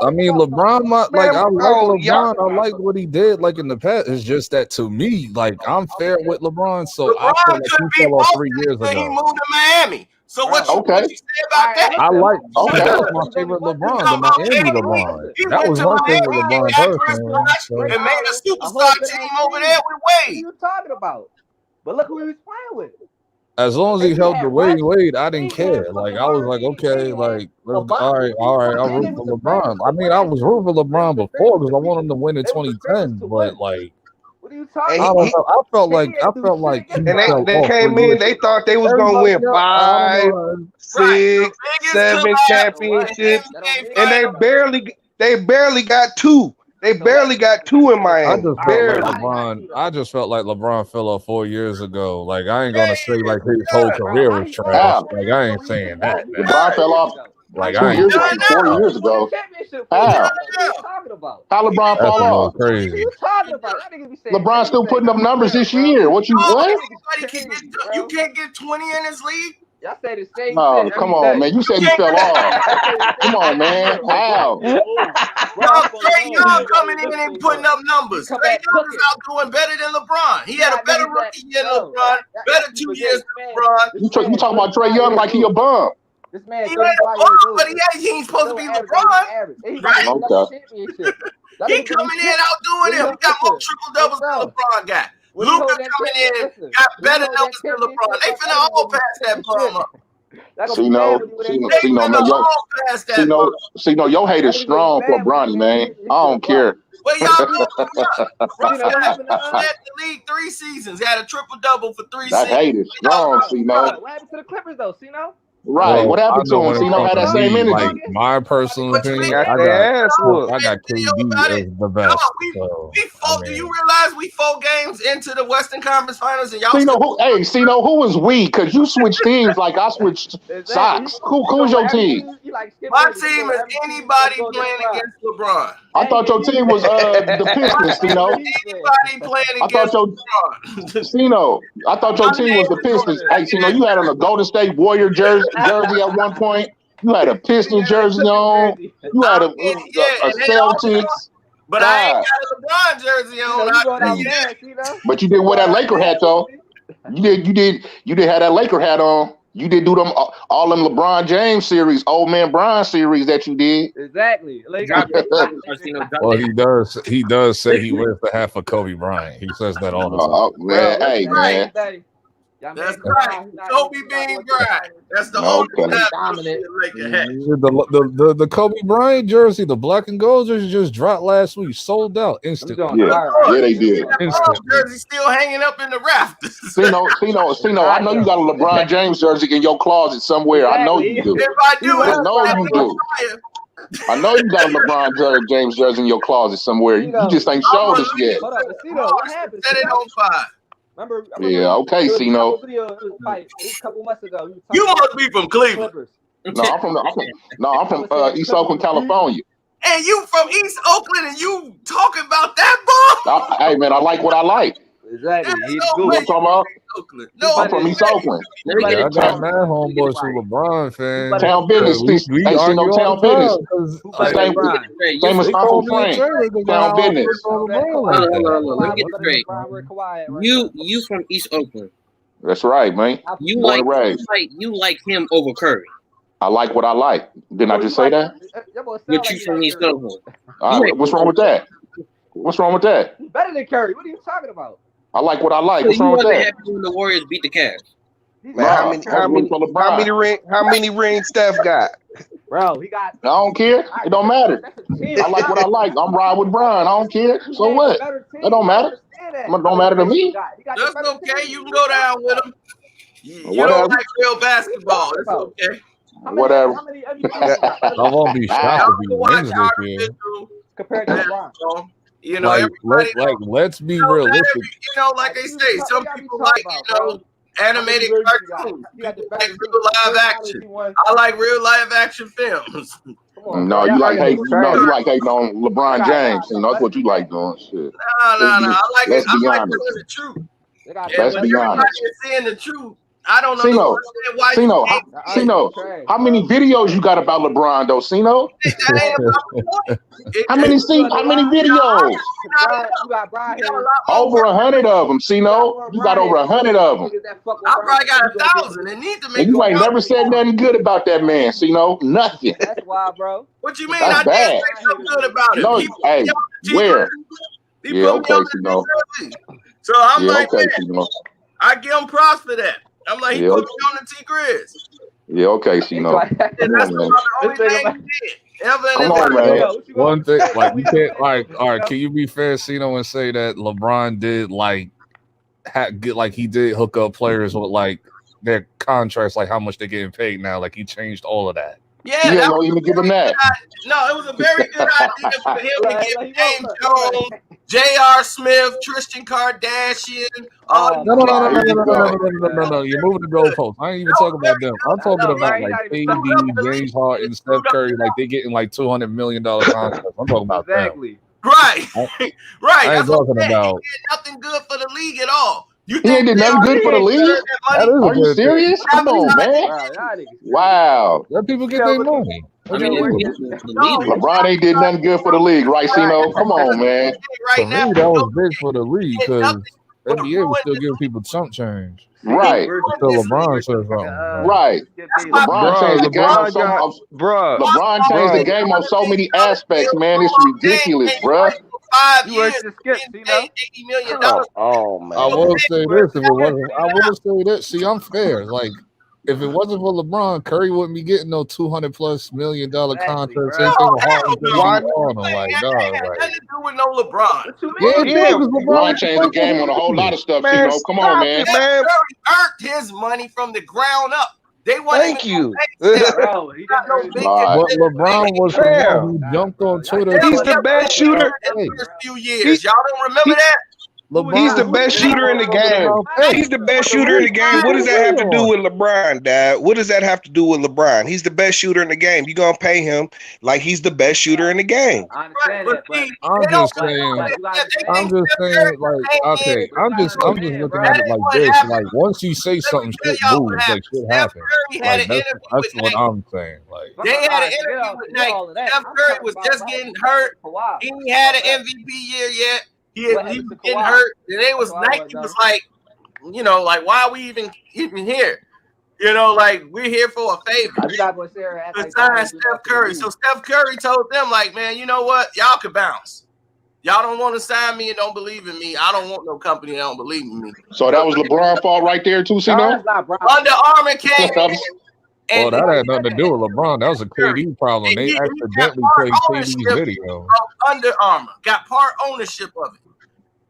I mean, LeBron, I like LeBron. I like what he did, like in the past. It's just that to me, like I'm fair with LeBron, so I feel like he fell off 3 years ago. He moved to Miami. So what you say about that? I like that was my favorite LeBron, the Miami LeBron. That was my favorite LeBron person. And made a superstar team over there with Wade. What are you talking about? But look who he was playing with. As long as he held the Wade, I didn't care. Like I was like, okay, like all right, I'll root for LeBron. I mean, I was rooting for LeBron before because I wanted him to win in 2010, but like. What are you talking about? I felt like and they came in, they thought they was gonna win 5, 6, 7 championships, and they barely got 2. They barely got 2 in Miami. I just felt like LeBron fell off 4 years ago. Like I ain't gonna say like his whole career was trash. Like I ain't saying that. LeBron fell off like 4 years ago. How LeBron fall off? Crazy. LeBron still putting up numbers this year. What? You can't get 20 in this league. Y'all say the same thing. Come on, man. You said he fell off. Come on, man. How? Trey Young coming in and putting up numbers. Trey Young is out doing better than LeBron. He had a better rookie year than LeBron, better 2 years than LeBron. You talking about Trey Young like he a bum. This man, he ain't a bum, but he ain't supposed to be LeBron. Right? Okay. He coming in outdoing him. He got more triple doubles than LeBron got. Luka coming in, got better numbers than LeBron. They finna all pass that bum up. See, your hate is strong for Bronny, man. I don't care. Well, y'all know the league 3 seasons. He had a triple double for 3 seasons. That hate is strong, What happened to the Clippers though, Cino? Right, what happened to him? Cino had that same energy. Like my personal opinion, I got KD as the best. Do you realize we 4 games into the Western Conference Finals and y'all? Cino, who was we? Because you switched teams like I switched socks. Who's your team? My team is anybody playing against LeBron. I thought your team was the Pistons, Cino. Anybody playing against LeBron. Cino, I thought your team was the Pistons. Hey, Cino, you had on a Golden State Warrior jersey at one point. You had a Pistons jersey on. You had a Celtics. But I ain't got a LeBron jersey on. But you did wear that Laker hat though. You did have that Laker hat on. You did do them all them LeBron James series, Old Man Bron series that you did. Exactly. Well, he does say he wears the hat for Kobe Bryant. He says that all the time. Oh man, hey man. That's right. Kobe being Bryant. That's the only dominant. The Kobe Bryant jersey, the black and gold jersey, just dropped last week. Sold out instantly. Yeah, they did. Jersey still hanging up in the rafters. Cino, I know you got a LeBron James jersey in your closet somewhere. I know you do. If I do, I know you do. I know you got a LeBron James jersey in your closet somewhere. You just ain't showed us yet. Hold up, what happened? Set it on fire. Remember, okay, Cino. A couple months ago. You must be from Cleveland. No, I'm from East Oakland, California. And you from East Oakland, and you talking about that ball? Hey man, I like what I like. Exactly. He's good. What I'm talking about? No, I'm from East Oakland. I got mad homeboys who LeBron fans. Town business. We hey, Cino, town business. Same as Uncle Frank. Town business. Let me get straight. You from East Oakland. That's right, man. You like him over Curry. I like what I like. Didn't I just say that? But you from East Oakland. What's wrong with that? What's wrong with that? He's better than Curry. What are you talking about? I like what I like. What's wrong with that? Happy when the Warriors beat the Cavs. Man, how many rings Steph got? Bro, he got. I don't care. It don't matter. I like what I like. I'm riding with Brian. I don't care. So what? It don't matter. It don't matter to me. That's okay. You can go down with him. You don't like real basketball. It's okay. Whatever. I won't be shocked if he wins this year. compared to LeBron. You know, like let's be realistic. Like they say, some people like animated cartoons. Like real live action. I like real live action films. No, you like hating on LeBron James. That's what you like doing. Shit. No. I like telling the truth. Let's be honest. Saying the truth. I don't know. Cino, how many videos you got about LeBron though, Cino? How many videos? Over 100 of them, Cino. You got over 100 of them. I probably got 1,000. They need to make. And you ain't never said nothing good about that man, Cino. Nothing. That's why, bro. What you mean? I didn't say something good about him. No, hey, where? Yeah, okay, Cino. So I'm I give him props for that. I'm like, he put me on the T-Grizz. Yeah, okay, Cino. That's the only thing he did. Come on, man. One thing, like, you can't, like, all right, can you be fair, Cino, and say that LeBron did, like, he did hook up players with, like, their contracts, like, how much they're getting paid now. Like, he changed all of that. Yeah, that was even give him that. No, it was a very good idea for him to get James Jones, J.R. Smith, Tristan Kardashian. No. You're moving the goalposts. I ain't even talking about them. I'm talking about like KD, James Harden, Steph Curry. Like they getting like $200 million contracts. I'm talking about them. Right. Right. I ain't talking about nothing good for the league at all. You ain't did nothing good for the league? Are you serious? Come on, man. Wow. Let people get their money. LeBron ain't did nothing good for the league, right, Cino? Come on, man. For me, that was big for the league because NBA was still giving people chump change. Right. Until LeBron said something. Right. LeBron changed the game. LeBron changed the game on so many aspects, man. It's ridiculous, bro. 5 years, $80 million. Oh man! I will say this: if it wasn't, I will say this. See, I'm fair. Like, if it wasn't for LeBron, Curry wouldn't be getting no $200+ million contract. Same thing with Harden. Like, dog, nothing to do with no LeBron. LeBron changed the game on a whole lot of stuff. Man, come on, man. Curry earned his money from the ground up. They Thank you. LeBron was the one who jumped on Twitter. He's the best shooter. Few years. Y'all don't remember that? He's the best shooter in the game. He's the best shooter in the game. What does that have to do with LeBron, Dad? What does that have to do with LeBron? He's the best shooter in the game. You gonna pay him like he's the best shooter in the game. I'm just saying, like, okay, I'm just looking at it like this. Like, once you say something, shit moves. Like, shit happens. Like, that's what I'm saying. Like, they had an interview with Nike. Steph Curry was just getting hurt. He ain't had an MVP year yet. He was getting hurt, and it was Nike was like, like, why are we even here? Like, we're here for a favor. To sign Steph Curry. So Steph Curry told them, like, man, you know what? Y'all can bounce. Y'all don't want to sign me and don't believe in me. I don't want no company that don't believe in me. So that was LeBron's fault right there too, Cino? Under Armour came in. Well, that had nothing to do with LeBron. That was a KD problem. They accidentally played KD's video. Under Armour got part ownership of it.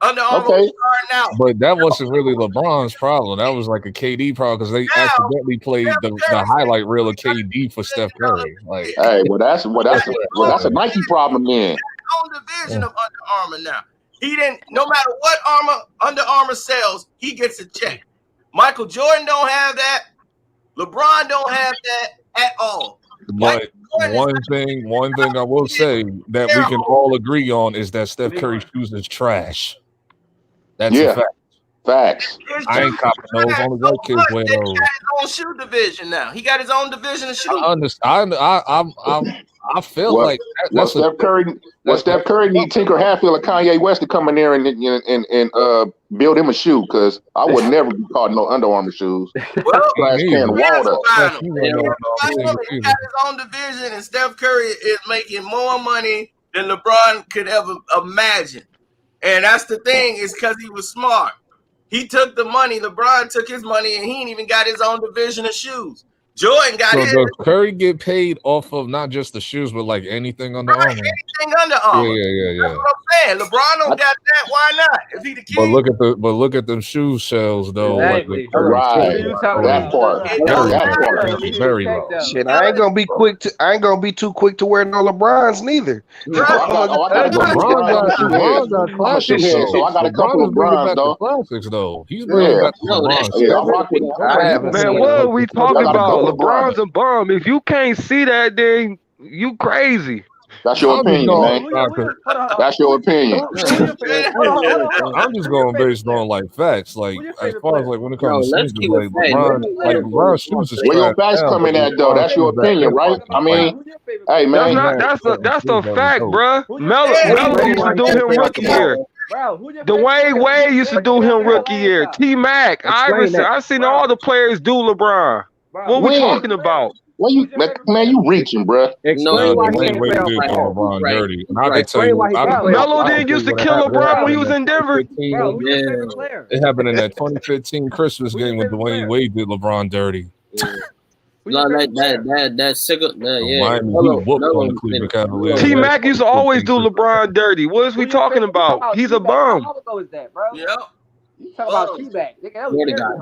Under Armour now. But that wasn't really LeBron's problem. That was like a KD problem because they accidentally played the highlight reel of KD for Steph Curry. Like, hey, that's a Nike problem then. Own division of Under Armour now. He didn't. No matter what Under Armour sells, he gets a check. Michael Jordan don't have that. LeBron don't have that at all. But one thing I will say that we can all agree on is that Steph Curry's shoes is trash. That's a fact. Facts. I ain't copping those. Only white kids wear those. He got his own shoe division now. He got his own division of shoes. I understand. I feel like that's Steph Curry need Tinker Hatfield or Kanye West to come in there and build him a shoe because I would never be caught in no Under Armour shoes. Well, can of water. He got his own division, and Steph Curry is making more money than LeBron could ever imagine. And that's the thing, is because he was smart. He took the money. LeBron took his money, and he ain't even got his own division of shoes. Jordan got So his. does Curry get paid off of not just the shoes, but like anything Under Armour? Anything Under Armour. Yeah. That's what I'm saying. LeBron don't got that. Why not? Is he the king? But look at them shoe shells though. Exactly. Like Right. That part. Very low. Shit, I ain't gonna be too quick to wear no LeBrons neither. LeBron got classics though. So I got a couple of LeBrons though. Classics though. He's bringing back the LeBron. Man, what are we talking about? LeBron's a bum. If you can't see that, then you crazy. That's your opinion, man. That's your opinion. I'm just going based on like facts, like as far as like when it comes to sneakers, like LeBron shoes is where your facts come in at though. That's your opinion, right? I mean, hey man, that's the fact, bro. Melo used to do him rookie year. Dwayne Wade used to do him rookie year. T-Mac, Iverson. I've seen all the players do LeBron. What we talking about? Well, you reaching, bro. Explain why he LeBron dirty. And I can tell you, Melo didn't used to kill LeBron when he was in Denver. It happened in that 2015 Christmas game when Dwayne Wade did LeBron dirty. T-Mac used to always do LeBron dirty. What is we talking about? He's a bum. You talking about T-Mac?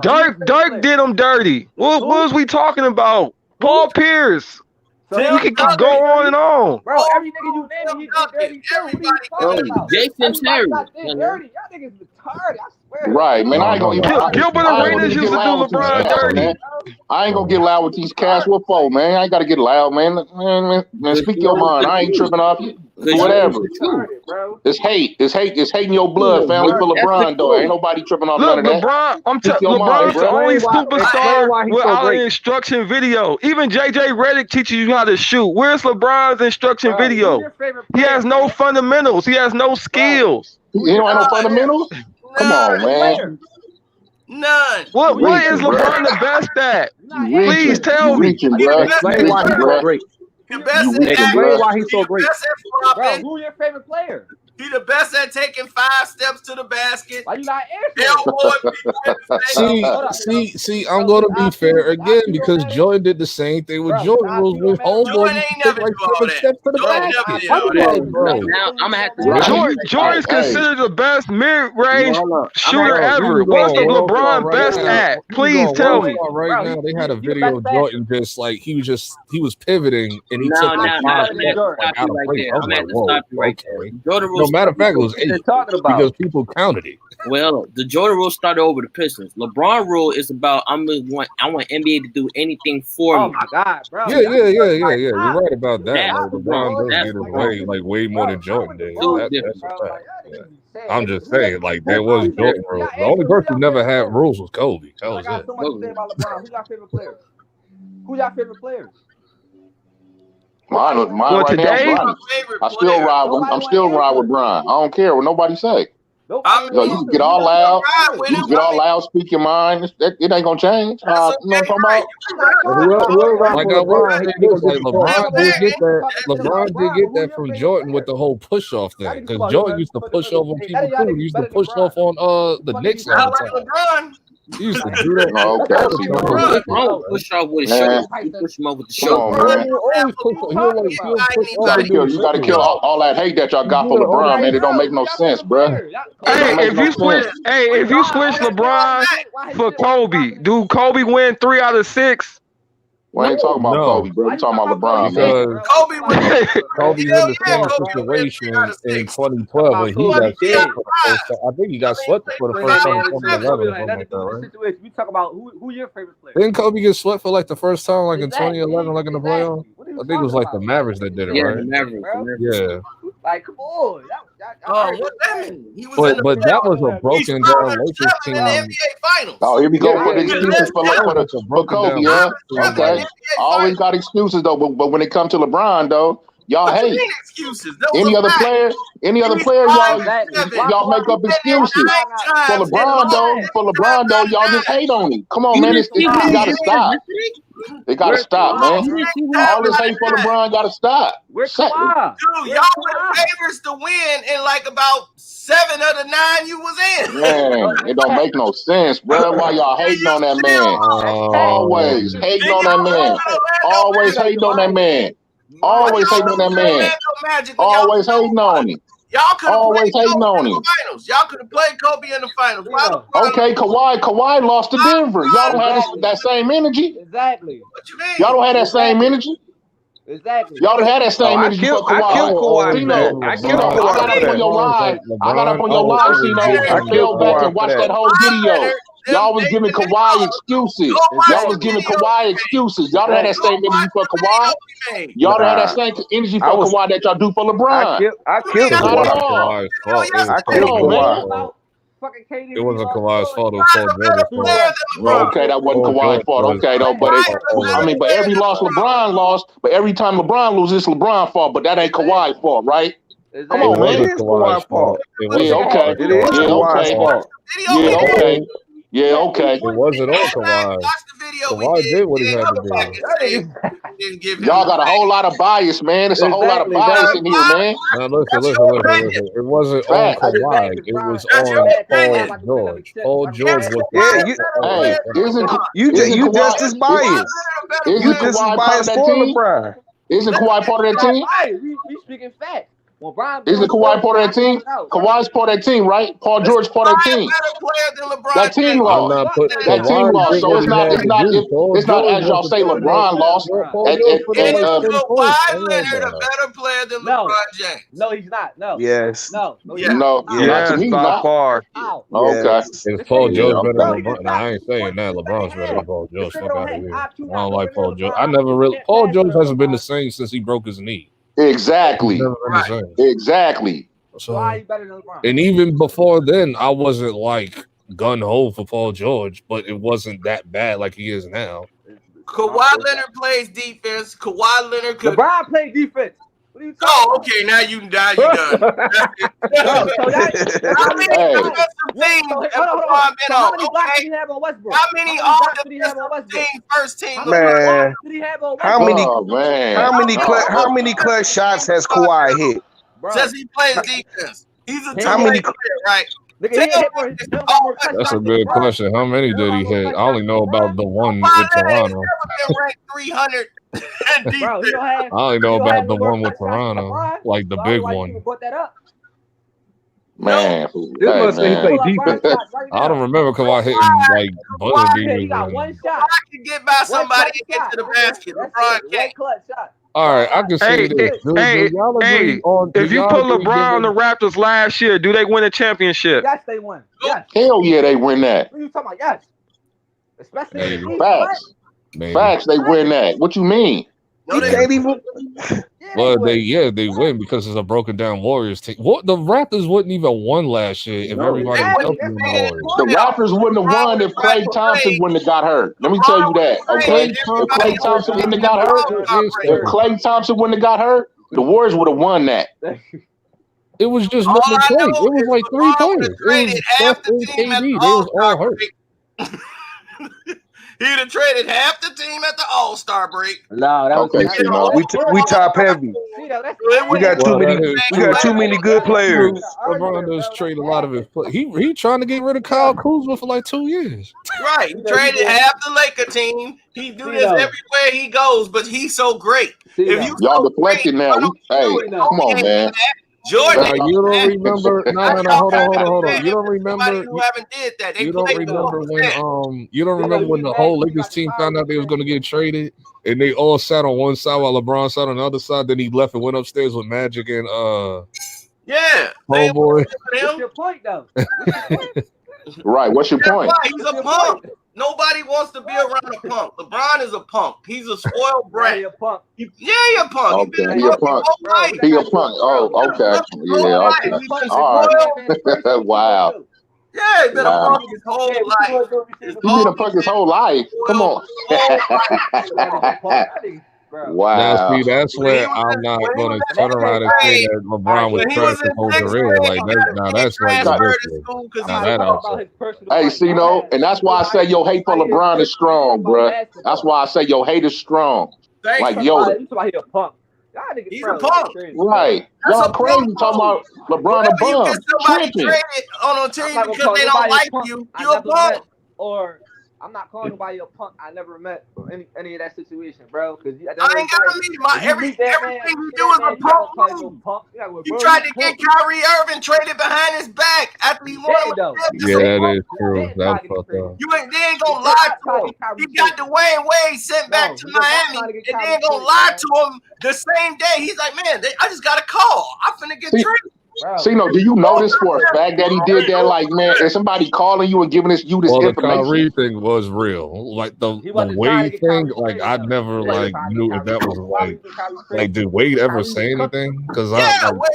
Dirk did him dirty. What was we talking about? Paul Pierce. So you can go on and on. Bro, every nigga you name, he did dirty too. What are you talking about? Jason Terry. Y'all niggas retarded, I swear. Right, man. I ain't gonna Gilbert Arenas used to do LeBron dirty. I ain't gonna get loud with these cats. What for, man? I ain't gotta get loud, man. Man, speak your mind. I ain't tripping off you. Whatever. It's hate. It's hating your blood, family for LeBron, though. Ain't nobody tripping off none of that. LeBron's the only superstar without an instruction video. Even JJ Redick teaches you how to shoot. Where's LeBron's instruction video? He has no fundamentals. He has no skills. He don't have no fundamentals? Come on, man. None. What is LeBron the best at? Please tell me. Explain why he's so great. Explain why he's so great. Bro, who's your favorite player? He the best at taking 5 steps to the basket. Why you not answering? See, I'm gonna be fair again because Jordan did the same thing with Jordan rules with homeboy. He took like 7 steps to the basket. Now I'm gonna have to. Jordan's considered the best mid-range shooter ever. What's LeBron best at? Please tell me. Right now, they had a video of Jordan just like he was pivoting and he took like 5 steps out of place. I was like, whoa, okay. No matter of fact, it was 8 because people counted it. Well, the Jordan rule started over the Pistons. LeBron rule is about I want NBA to do anything for me. Oh my God, bro! Yeah. You're right about that. Like, LeBron does get away like way more than Jordan did. That's a fact. Yeah. I'm just saying, like there was Jordan rules. The only person who never had rules was Kobe. That was it. So much to say about LeBron. Who's your favorite players? Who's your favorite players? Mine right now, I'm still ride with Brian. I don't care what nobody say. You can get all loud. You can get all loud, speak your mind. It ain't gonna change. You know what I'm talking about? LeBron did get that from Jordan with the whole push off thing. Because Jordan used to push off on people too. He used to push off on the Knicks all the time. He used to do that. Push off with a show. You push him over with the show. You gotta kill all that hate that y'all got for LeBron, man. It don't make no sense, bro. Hey, if you switch LeBron for Kobe, do Kobe win 3 out of 6? We ain't talking about Kobe, bro. We're talking about LeBron, man. Kobe in the same situation in 2012 when he got swept. I think he got swept for the first time in 2011. We talk about who your favorite player. Didn't Kobe get swept for like the first time, like in 2011, like in the playoffs? I think it was like the Mavericks that did it, right? The Mavericks. Yeah. Like, come on. What that mean? But that was a broken down Lakers team. Oh, here we go for the excuses for Kobe, yeah. Okay. Always got excuses though, but when it comes to LeBron though, Y'all hate. Excuses. Any other player, y'all make up excuses. For LeBron though, y'all just hate on him. Come on, man, it gotta stop. They gotta stop, man. All this hate for LeBron gotta stop. Dude, y'all were favorites to win in like about 7 of the 9 you was in. Man, it don't make no sense, bro. Why y'all hating on that man? Always hating on that man. Always hating on that man. Always hating on that man. Always hating on him. Y'all could have always hating on him. Finals. Y'all could have played Kobe in the finals. Okay, Kawhi lost to Denver. Y'all don't have that same energy. Exactly. What you mean? Y'all don't have that same energy. Exactly. Y'all don't have that same energy for Kawhi. I killed Kawhi, man. I got up on your live. I got up on your live, I fell back and watched that whole video. Y'all was giving Kawhi excuses. Y'all was giving Kawhi excuses. Y'all don't have that same energy for Kawhi. Y'all don't have that same energy for Kawhi that y'all do for LeBron. I killed Not at Kawhi. all. It wasn't Kawhi's fault. It was Paul George's fault. Okay, that wasn't Kawhi's fault. Okay, though, but every loss LeBron lost. But every time LeBron loses, it's LeBron's fault. But that ain't Kawhi's fault, right? Come on, man. It is Kawhi's fault. Yeah, okay. It is Kawhi's fault. Yeah, okay. Yeah, okay. It wasn't all Kawhi. Kawhi did what he had to do. Y'all got a whole lot of bias, man. It's a whole lot of bias in here, man. Now listen. It wasn't on Kawhi. It was on Paul George. Paul George was you just as biased. You just as biased for LeBron. Isn't Kawhi part of that team? We speaking facts. Well, isn't Kawhi part of that team? Kawhi's part of that team, right? Paul George part of that team. That team lost. That team lost. So it's not as y'all say LeBron lost. Kawhi Leonard a better player than LeBron James? No, he's not. No. Yes. No. Yes, by far. Okay. Is Paul George better than LeBron? I ain't saying that. LeBron's better than Paul George. Fuck out of here. I don't like Paul George. Paul George hasn't been the same since he broke his knee. Exactly. Exactly. So, and even before then, I wasn't like gun ho for Paul George, but it wasn't that bad like he is now. Kawhi Leonard plays defense. Kawhi Leonard could. LeBron plays defense. What are you talking about? Okay. Now you done. How many blocks did he have on Westbrook? How many first team? Man, how many clutch shots has Kawhi hit? Says he plays defense. He's a player, right? That's a good question. How many did he hit? I only know about the one with Toronto. 300. I only know about the one with Toronto, like the big one. Man, this must say defense. I don't remember Kawhi hitting like buzzer beaters. He got one shot. I can get by somebody and get to the basket. LeBron can't. All right, I can say this. If you put LeBron on the Raptors last year, do they win a championship? Yes, they won. Yes. Hell yeah, they win that. What are you talking about? Yes. Especially facts. Facts, they win that. What you mean? No, they can't even. Well, they win because it's a broken down Warriors team. What the Raptors wouldn't even won last year if everybody was helping the Warriors. The Raptors wouldn't have won if Klay Thompson wouldn't have got hurt. Let me tell you that. Okay, if Klay Thompson wouldn't have got hurt, the Warriors would have won that. It was just one play. It was like 3 players. It was Steph and KD. They was all hurt. He'd have traded half the team at the All-Star break. No, that was we top heavy. We got too many good players. LeBron does trade a lot of his play. He trying to get rid of Kyle Kuzma for like 2 years. Right. He traded half the Laker team. He do this everywhere he goes, but he's so great. Y'all deflected now. Hey, come on, man. Jordan, you don't remember? No. Hold on. You don't remember? Who haven't did that? You don't remember when? You don't remember when the whole Lakers team found out they was going to get traded, and they all sat on one side while LeBron sat on the other side. Then he left and went upstairs with Magic and homeboy. What's your point, though? Right. What's your point? He's a punk. Nobody wants to be around a punk. LeBron is a punk. He's a spoiled brat. You're a punk. You're a punk. Okay, he a punk. He a punk. Oh, okay. Yeah, okay. All right. Wow. Yeah, he's been a punk his whole life. He's been a punk his whole life. Come on. Wow. Now, see, that's where I'm not going to turn around and say that LeBron was trash his whole career. Like, that's like ridiculous. Now, that also. Hey, see, and that's why I say your hate for LeBron is strong, bro. That's why I say your hate is strong. Like Yoda. He's a punk. Right. Y'all crazy talking about LeBron a bum. You get somebody traded on a team because they don't like you. You a punk. Or I'm not calling nobody a punk. I never met any of that situation, bro. Because I ain't gotta meet everything you do is a punk. You tried to get Kyrie Irving traded behind his back after he won. Yeah, that is true. That's fucked up. They ain't gonna lie to him. He got Dwayne Wade sent back to Miami, and they ain't gonna lie to him the same day. He's like, man, I just got a call. I'm finna get traded. See, do you notice for a fact that he did that? Like, man, is somebody calling you and giving this information? The Kyrie thing was real. Like the Wade thing, like I never knew if that was like did Wade ever say anything? Because Wade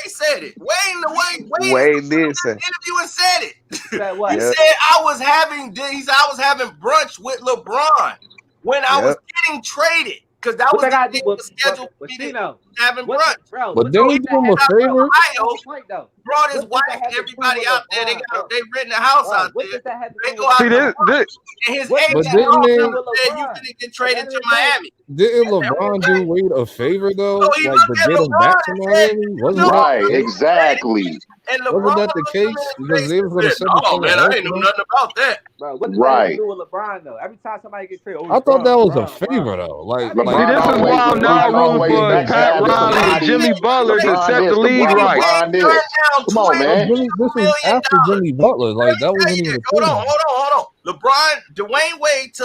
said it. Wade did say interview and said it. He said I was having brunch with LeBron when I was getting traded. Because that was scheduled for me having brunch. But then he do him a favor. Brought his wife and everybody out there. They renting a house out there. They go out there. And his agent said you didn't get traded to Miami. Didn't LeBron do Wade a favor though? Like to get him back to Miami? Right, exactly. And wasn't that the case? Because they was going to send man, I ain't know nothing about that. Bro, what does that do with LeBron though? Every time somebody gets traded, I thought that was a favor though. Like this is why I'm not rooting for Pat Riley and Jimmy Butler to set the league right. Come on, man. This was after Jimmy Butler. Like that wasn't even. Hold on. Dwayne Wade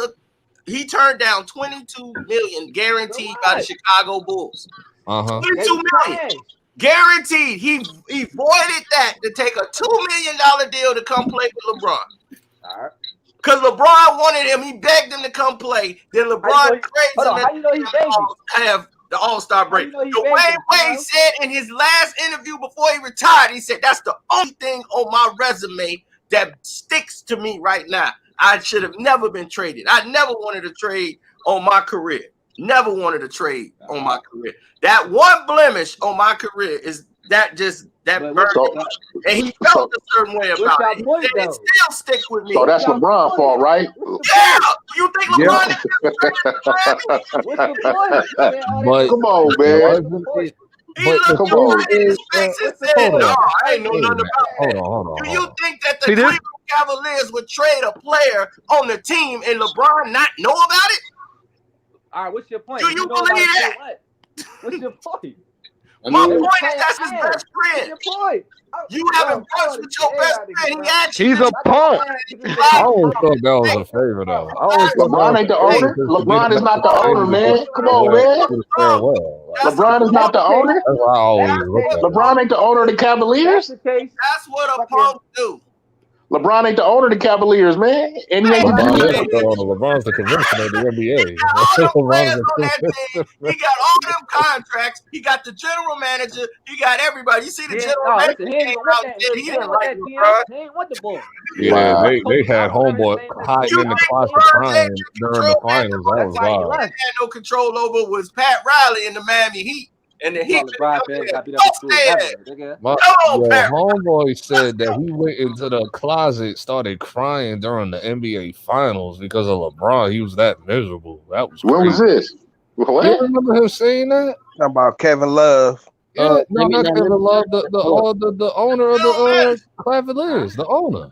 he turned down $22 million guaranteed by the Chicago Bulls. $22 million. Guaranteed. He voided that to take a $2 million deal to come play with LeBron. All right. Because LeBron wanted him. He begged him to come play. Then LeBron trades him. How you know he begged him? Have the All-Star break. Dwayne Wade said in his last interview before he retired, he said, that's the only thing on my resume that sticks to me right now. I should have never been traded. I never wanted to trade on my career. Never wanted to trade on my career. That one blemish on my carear is that and he felt a certain way about it. It still sticks with me. So that's LeBron's fault, right? Yeah. You think LeBron is But come on, man. Come on. I ain't know nothing about that. Hold on. Do you think that the Cleveland Cavaliers would trade a player on the team and LeBron not know about it? All right, what's your point? Do you believe that? What's your point? My point is that's his best friend. What's your point? You having brunch with your best friend. He's a punk. I always thought that was a favor, though. LeBron ain't the owner. LeBron is not the owner, man. Come on, man. LeBron is not the owner. That's why I always look at it. LeBron ain't the owner of the Cavaliers. That's what a punk do. LeBron ain't the owner of the Cavaliers, man. And he ain't LeBron's the convention of the NBA. He got all them contracts. He got the general manager. He got everybody. You see the general manager came out there. He didn't like LeBron. He ain't want the ball. Yeah, they had homeboy hiding in the closet crying during the finals. That was wild. Had no control over was Pat Riley in the Miami Heat. And the Heat homeboy said that he went into the closet, started crying during the NBA Finals because of LeBron. He was that miserable. That was crazy. When was this? What? You remember him saying that? Talking about Kevin Love. No, not Kevin Love. The owner of the Cavaliers, the owner.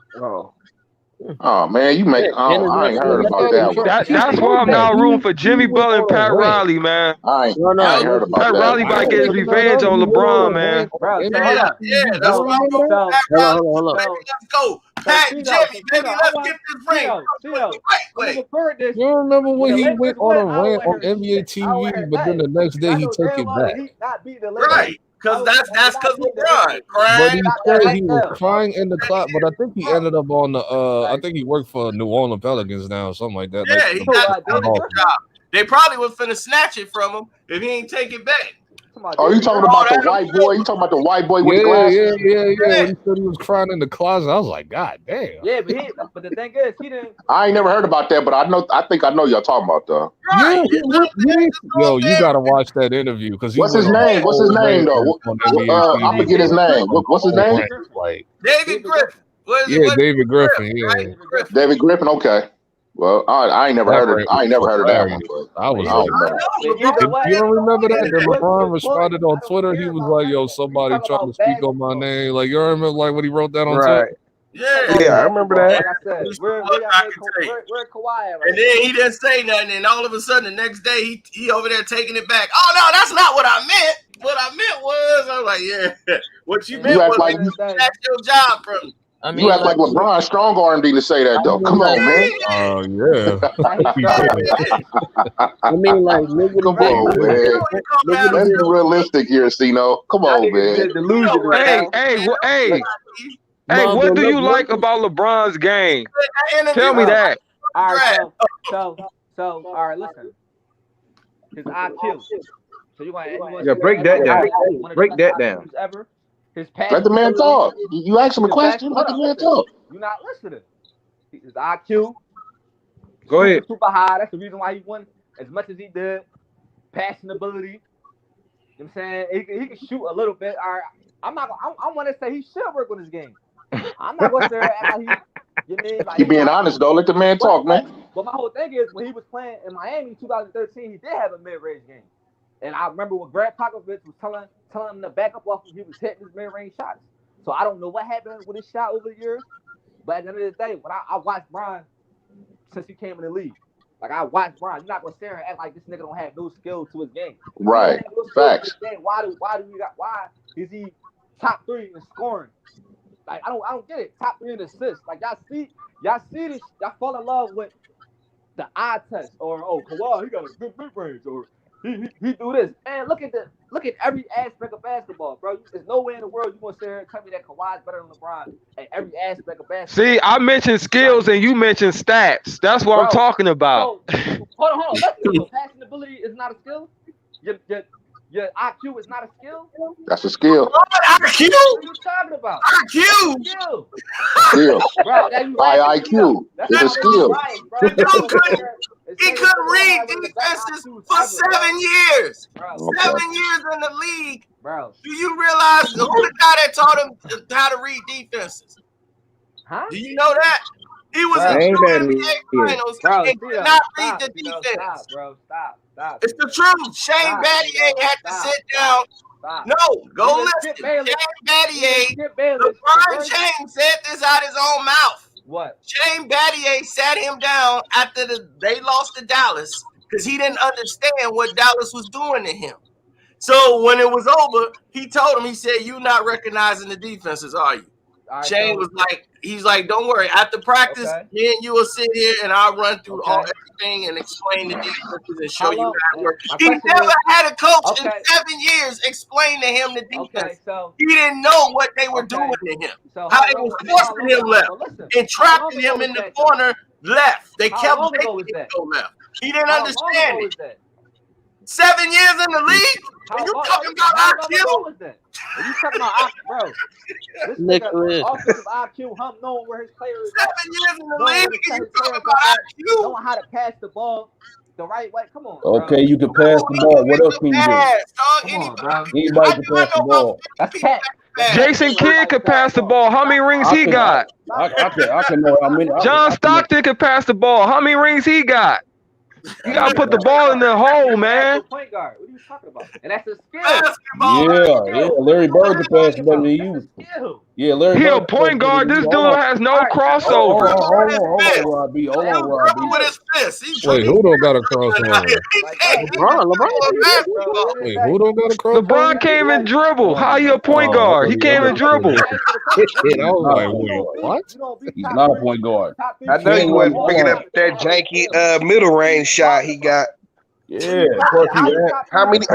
Oh man, you make I ain't heard about that. That's why I'm now rooting for Jimmy Butler and Pat Riley, man. I ain't heard about Pat that. Riley might get his revenge on LeBron, man. Yeah, that's why I'm going to Pat Riley. Let's go. Pat, Jimmy, baby, let's get this ring. You remember when he went on a rant on NBA TV, but then the next day he took it back? Right. Because that's because LeBron crying. But he said he was crying in the closet. But I think he ended up on the. I think he worked for New Orleans Pelicans now, or something like that. Yeah, he got a job. They probably was finna snatch it from him if he ain't take it back. Oh, you talking about the white boy? You talking about the white boy with the glasses? Yeah. When he said he was crying in the closet, I was like, God damn. Yeah, but the thing is, he didn't. I ain't never heard about that, but I think I know y'all talking about though. Yeah. Yo, you gotta watch that interview because what's his name? What's his name though? I forget his name. What's his name? Like David Griffin. David Griffin. Yeah, David Griffin. Okay. Well, I ain't never heard of. I ain't never heard of that one. I was like, you don't remember that? That LeBron responded on Twitter. He was like, "Yo, somebody trying to speak on my name." Like, you remember like when he wrote that on Twitter? Yeah, I remember that. Like I said, where Kawhi at? And then he didn't say nothing, and all of a sudden the next day he over there taking it back. Oh no, that's not what I meant. What I meant was, I was like, yeah, what you meant was like that's your job from. I mean, you act like LeBron strong armed to say that though. Come on, man. Oh yeah. I mean, like, come on, man. Let's be realistic here, Cino. Come on, man. Hey, what do you like about LeBron's game? Tell me that. All right, so all right, listen. His IQ. So you want break that down. Break that down. Ever. His pass. Let the man talk. You ask him a question. Let the man talk. You're not listening. His IQ. Go ahead. Super high. That's the reason why he won as much as he did. Passing ability. You know what I'm saying? He can shoot a little bit. All right. I want to say he should work on his game. I'm not going to say act like he. You mean like you being honest though? Let the man talk, man. But my whole thing is when he was playing in Miami in 2013, he did have a mid-range game. And I remember when Greg Popovich was telling him to back up off him, he was hitting his mid-range shots. So I don't know what happened with his shot over the years. But at the end of the day, when I watched Bron since he came in the league, like I watched Bron, you're not gonna stare and act like this nigga don't have no skill to his game. Right. Facts. Why is he top 3 in scoring? Like I don't get it. Top 3 in assists. Like y'all see this, y'all fall in love with the eye test or Kawhi, he got a good mid-range or he do this. Man, look at every aspect of basketball, bro. There's no way in the world you gonna sit here and tell me that Kawhi's better than LeBron at every aspect of basketball. See, I mentioned skills and you mentioned stats. That's what I'm talking about. So, hold on. Listen, passing ability is not a skill. Your IQ is not a skill. That's a skill. IQ? What are you talking about? IQ. Skill. Bro, IQ. It's a skill. He couldn't read defenses for 7 years. 7 years in the league. Bro. Do you realize who the guy that taught him how to read defenses? Huh? Do you know that? He was in the NBA Finals and could not read the defense. Stop. It's the truth. Shane Battier had to sit down. No, go listen. Shane Battier, LeBron James said this out his own mouth. What? Shane Battier sat him down after they lost to Dallas because he didn't understand what Dallas was doing to him. So when it was over, he told him, he said, "You're not recognizing the defenses, are you?" Right, Shane was like, he's like, "Don't worry. After practice, me and you will sit here and I'll run through everything and explain the defenses and show you how it works." He never had a coach in 7 years explain to him the defense. He didn't know what they were doing to him. How they were forcing him left and trapping him in the corner left. They kept making him go left. He didn't understand it. 7 years in the league? And you talking about IQ? Are you talking about IQ, bro? This nigga offensive IQ, knowing where his players is. 7 years in the league, and you talking about IQ? Knowing how to pass the ball the right way. Come on. Okay, you can pass the ball. What else can you do? Come on, bro. Anybody can pass the ball. That's cat. Jason Kidd could pass the ball. How many rings he got? I can know how many. John Stockton could pass the ball. How many rings he got? You gotta put the ball in the hole, man. Point guard. What are you talking about? And that's a skill. Yeah. Larry Bird can pass better than you. Yeah, Larry Bird. He a point guard. This dude has no crossover. Hold on, Robbie. Wait, who don't got a crossover? LeBron. Wait, who don't got a crossover? LeBron can't even dribble. How you a point guard? He can't even dribble. I was like, wait, what? He's not a point guard. I know he wasn't picking up that janky middle range shot he got. Yeah. How many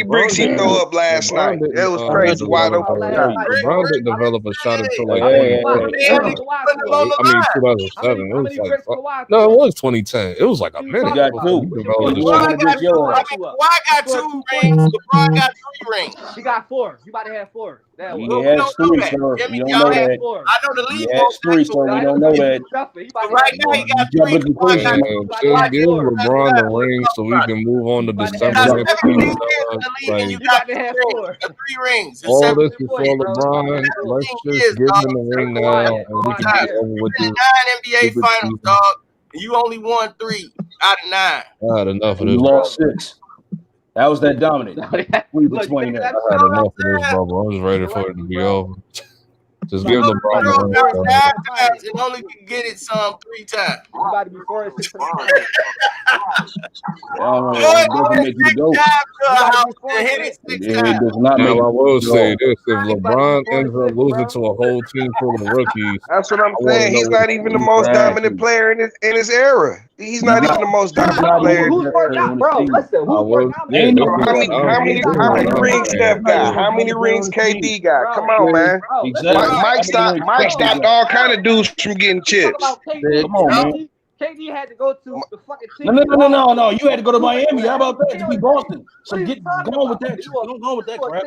bricks he throw up last night? That was crazy. Wide open. LeBron didn't develop a shot until like 2007. It was like no, it was 2010. It was like a minute. Got two. Kawhi got 2 rings. LeBron got 3 rings. He got 4. You about to have 4. He has 3, sir. You don't know that. I know the league. He has 3, so we don't know that. Right now he got 3. Just give LeBron the ring so we can move on to December. You got to have 4. 3 rings. All this is for LeBron. Let's just give him the ring now, and we can get over with this. 9 NBA finals, dog. You only won 3 out of 9. I had enough of this. You lost 6. That was that dominant. We were 20 I had enough of this, bro. I was ready for it to be over. Just give LeBron the ring. 5 times and only can get it some 3 times. You about to be 4 and 6. Now I will say this: if LeBron ends up losing to a whole team full of rookies, that's what I'm saying. He's not even the most dominant player in his era. He's not even the most dominant player. Bro, listen. How many rings Steph got? How many rings KD got? Come on, man. Mike stopped all kind of dudes from getting chips. Come on, man. KD had to go to the fucking team. No. You had to go to Miami. How about that? To be Boston. So get going with that. Don't go with that crap.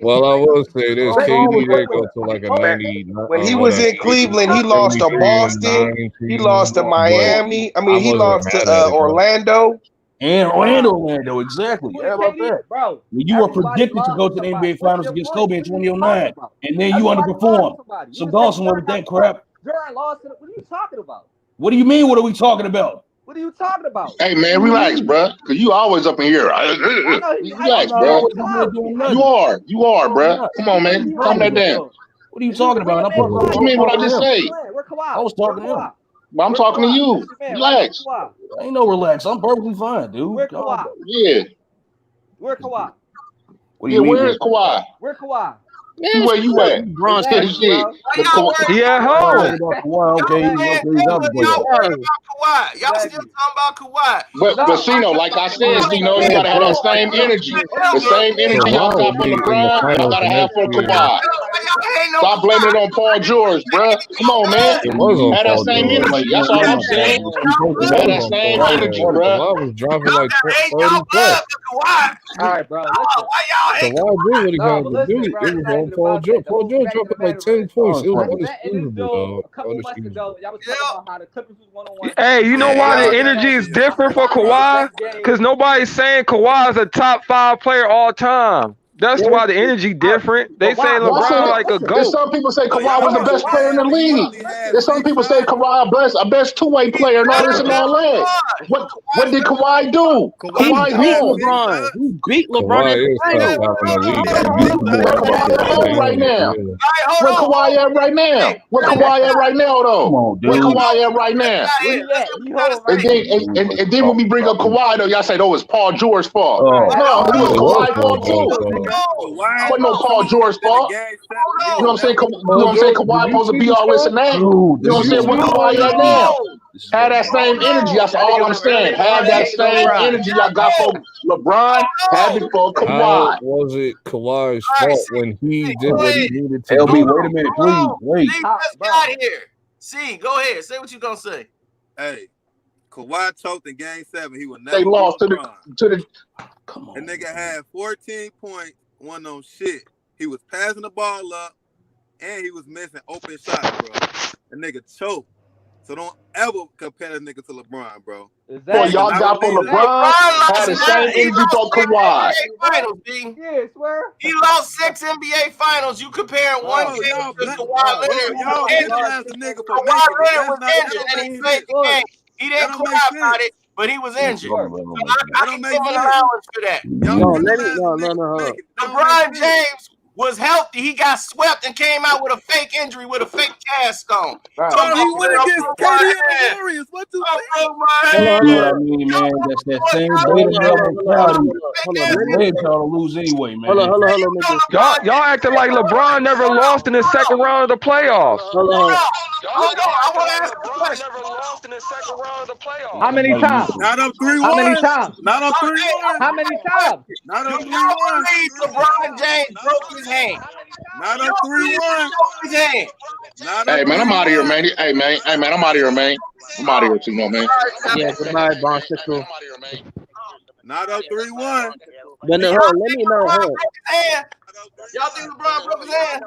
Well, I will say this: KD did go to like a 90. When he was in Cleveland, he lost to Boston. He lost to Miami. I mean, he lost to Orlando. And Orlando, exactly. How about that? Bro, you were predicted to go to the NBA Finals against Kobe in 2009, and then you underperformed. So go somewhere with that crap. Jordan lost. What are you talking about? What do you mean? What are we talking about? What are you talking about? Hey, man, relax, bro. Because you always up in here. Relax, bro. You are, bro. Come on, man. Calm that down. What are you talking about? What you mean what I just say? I was talking to him. But I'm talking to you. Relax. Ain't no relax. I'm perfectly fine, dude. Where Kawhi? Yeah. Where Kawhi? Where is Kawhi? Where Kawhi? Where you at? Bron Yeah, yeah, home. Okay, y'all still talking about Kawhi. But Cino, like I said, Cino, you gotta have that same energy. The same energy y'all got for LeBron, y'all gotta have for Kawhi. Stop blaming it on Paul George, bro. Come on, man. Have that same energy. That's all I'm saying. Have that same energy, bro. I was dropping like 30 plus. All right, bro. Why y'all hate Kawhi did what he had to do. It was on Paul George. Paul George dropped like 10 points. It was undisputable, a couple months ago, y'all was talking about how the Clippers was 1-on-1. Hey, you know why the energy is different for Kawhi? Because nobody's saying Kawhi is a top 5 player all time. That's why the energy different. They say LeBron like a GOAT. Some people say Kawhi was the best player in the league. There's some people say Kawhi a best two-way player and all this and all that. What did Kawhi do? Kawhi beat LeBron. He beat LeBron in the finals. Right now. Where Kawhi at right now? Where Kawhi at right now, though? Come on, dude. Where Kawhi at right now? And then when we bring up Kawhi, though, y'all say, "Oh, it's Paul George's fault." No, it was Kawhi's fault too. Wasn't no Paul George's fault. You know what I'm saying? Kawhi supposed to be all this and that. You know what I'm saying? What Kawhi at now? Have that same energy. That's all I'm saying. Have that same energy I got for LeBron. Have it for Kawhi. How was it Kawhi's fault when he did what he needed to LB, do? wait a minute, please. Wait. See, just got here. See, go ahead. Say what you gonna say. Hey, Kawhi choked in Game 7. He would never. They lost to the. Come on. And nigga had 14 points, wasn't on shit. He was passing the ball up, and he was missing open shots, bro. The nigga choked. So don't ever compare this nigga to LeBron, bro. Boy, y'all got for LeBron had the same energy for Kawhi. Finals, D. Yeah, swear. He lost 6 NBA Finals. You comparing one game to Kawhi Leonard. Y'all Kawhi Leonard was injured, and he played the game. He didn't cry about it, but he was injured. So I can give him an allowance for that. No. LeBron James was healthy, he got swept and came out with a fake injury with a fake cast on. Bro, he went against KD and the Warriors. What you think? You know what I mean, man? That's that same beta mentality. They trying to lose anyway, man. Hold on. Y'all acting like LeBron never lost in the second round of the playoffs. Hold on. I want to ask a question. How many times? Not up 3-1. How many times? Not up 3-1. How many times? Not up 3-1. LeBron James broke his hand. Not up 3-1. Hey man, I'm out of here, man. Hey man, I'm out of here, man. I'm out of here too, man. Yeah, goodbye, Bon. Not up 3-1. But no, hold on, let me know. Y'all think LeBron broke his hand?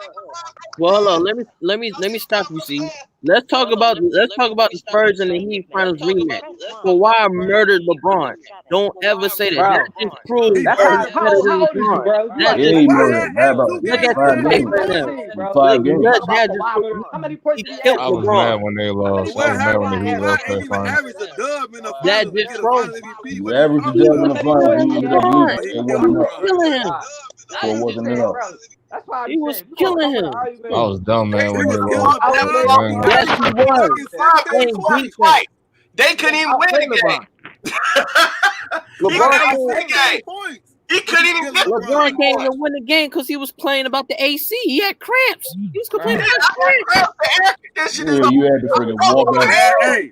Well, hold on. Let me stop you. See, let's talk about the Spurs and the Heat finals rematch. Kawhi murdered LeBron. Don't ever say that. Bro. That just proves That's how old is you, bro? Yeah, he murdered. Look at the face right now. 5 games. How many points He killed I was mad LeBron. when they lost. I was mad when the Heat lost that final. Average a dub in the That finals. just proves You averaged the dub in the final. He ended up losing. It wasn't enough. Killing him. So it wasn't enough. That's why He was killing him. I was dumb, man, when they lost. Yes, he was. They couldn't even win the game. He couldn't even get LeBron can't even win the game because he was playing about the AC. He had cramps. He was complaining about cramps. Yeah, you had to freaking walk out. Hey,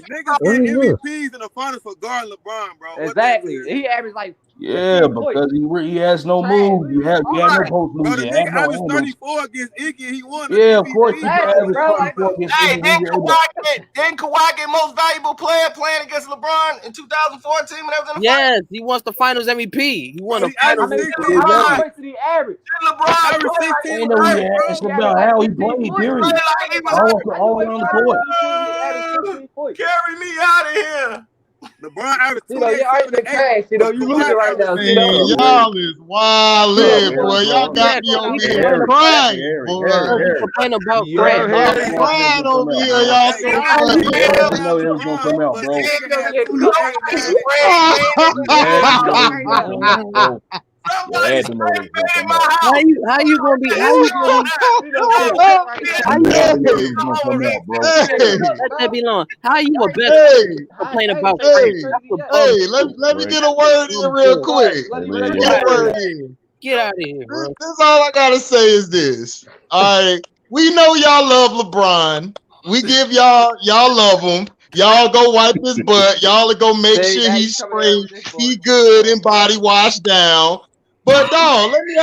niggas get MVPs in the finals for guarding LeBron, bro. Exactly. He averaged like Yeah, because he has no move. You have no post Bro, moves. the You nigga have no averaged handles. 34 against Iggy. He won. Yeah, of course. He Exactly, averaged bro. 34 against Hey, Iggy. didn't Kawhi get most valuable player playing against LeBron in 2014 when they was in the Yes, he wants the Finals MVP. He won a how Finals many MVP. points did he average? LeBron Average 16 Ain't no he asked about how he played, period. All around the court. Carry me out of here. LeBron averaged You know, you're arguing cash. You know, you losing right now. Man, y'all is wild, boy. Y'all got me over here crying, boy. Complain about Crying over here, y'all so funny. I know it was gonna come out, bro. Somebody's How you gonna be? How you gonna let that be long? How you a better complain about? Hey, let me get a word in real quick. Let me get a word in. Get out of here, bro. This all I gotta say is this. All right, we know y'all love LeBron. We give y'all love him. Y'all go wipe his butt. Y'all go make sure he's straight, he good and body washed down. But dog, let me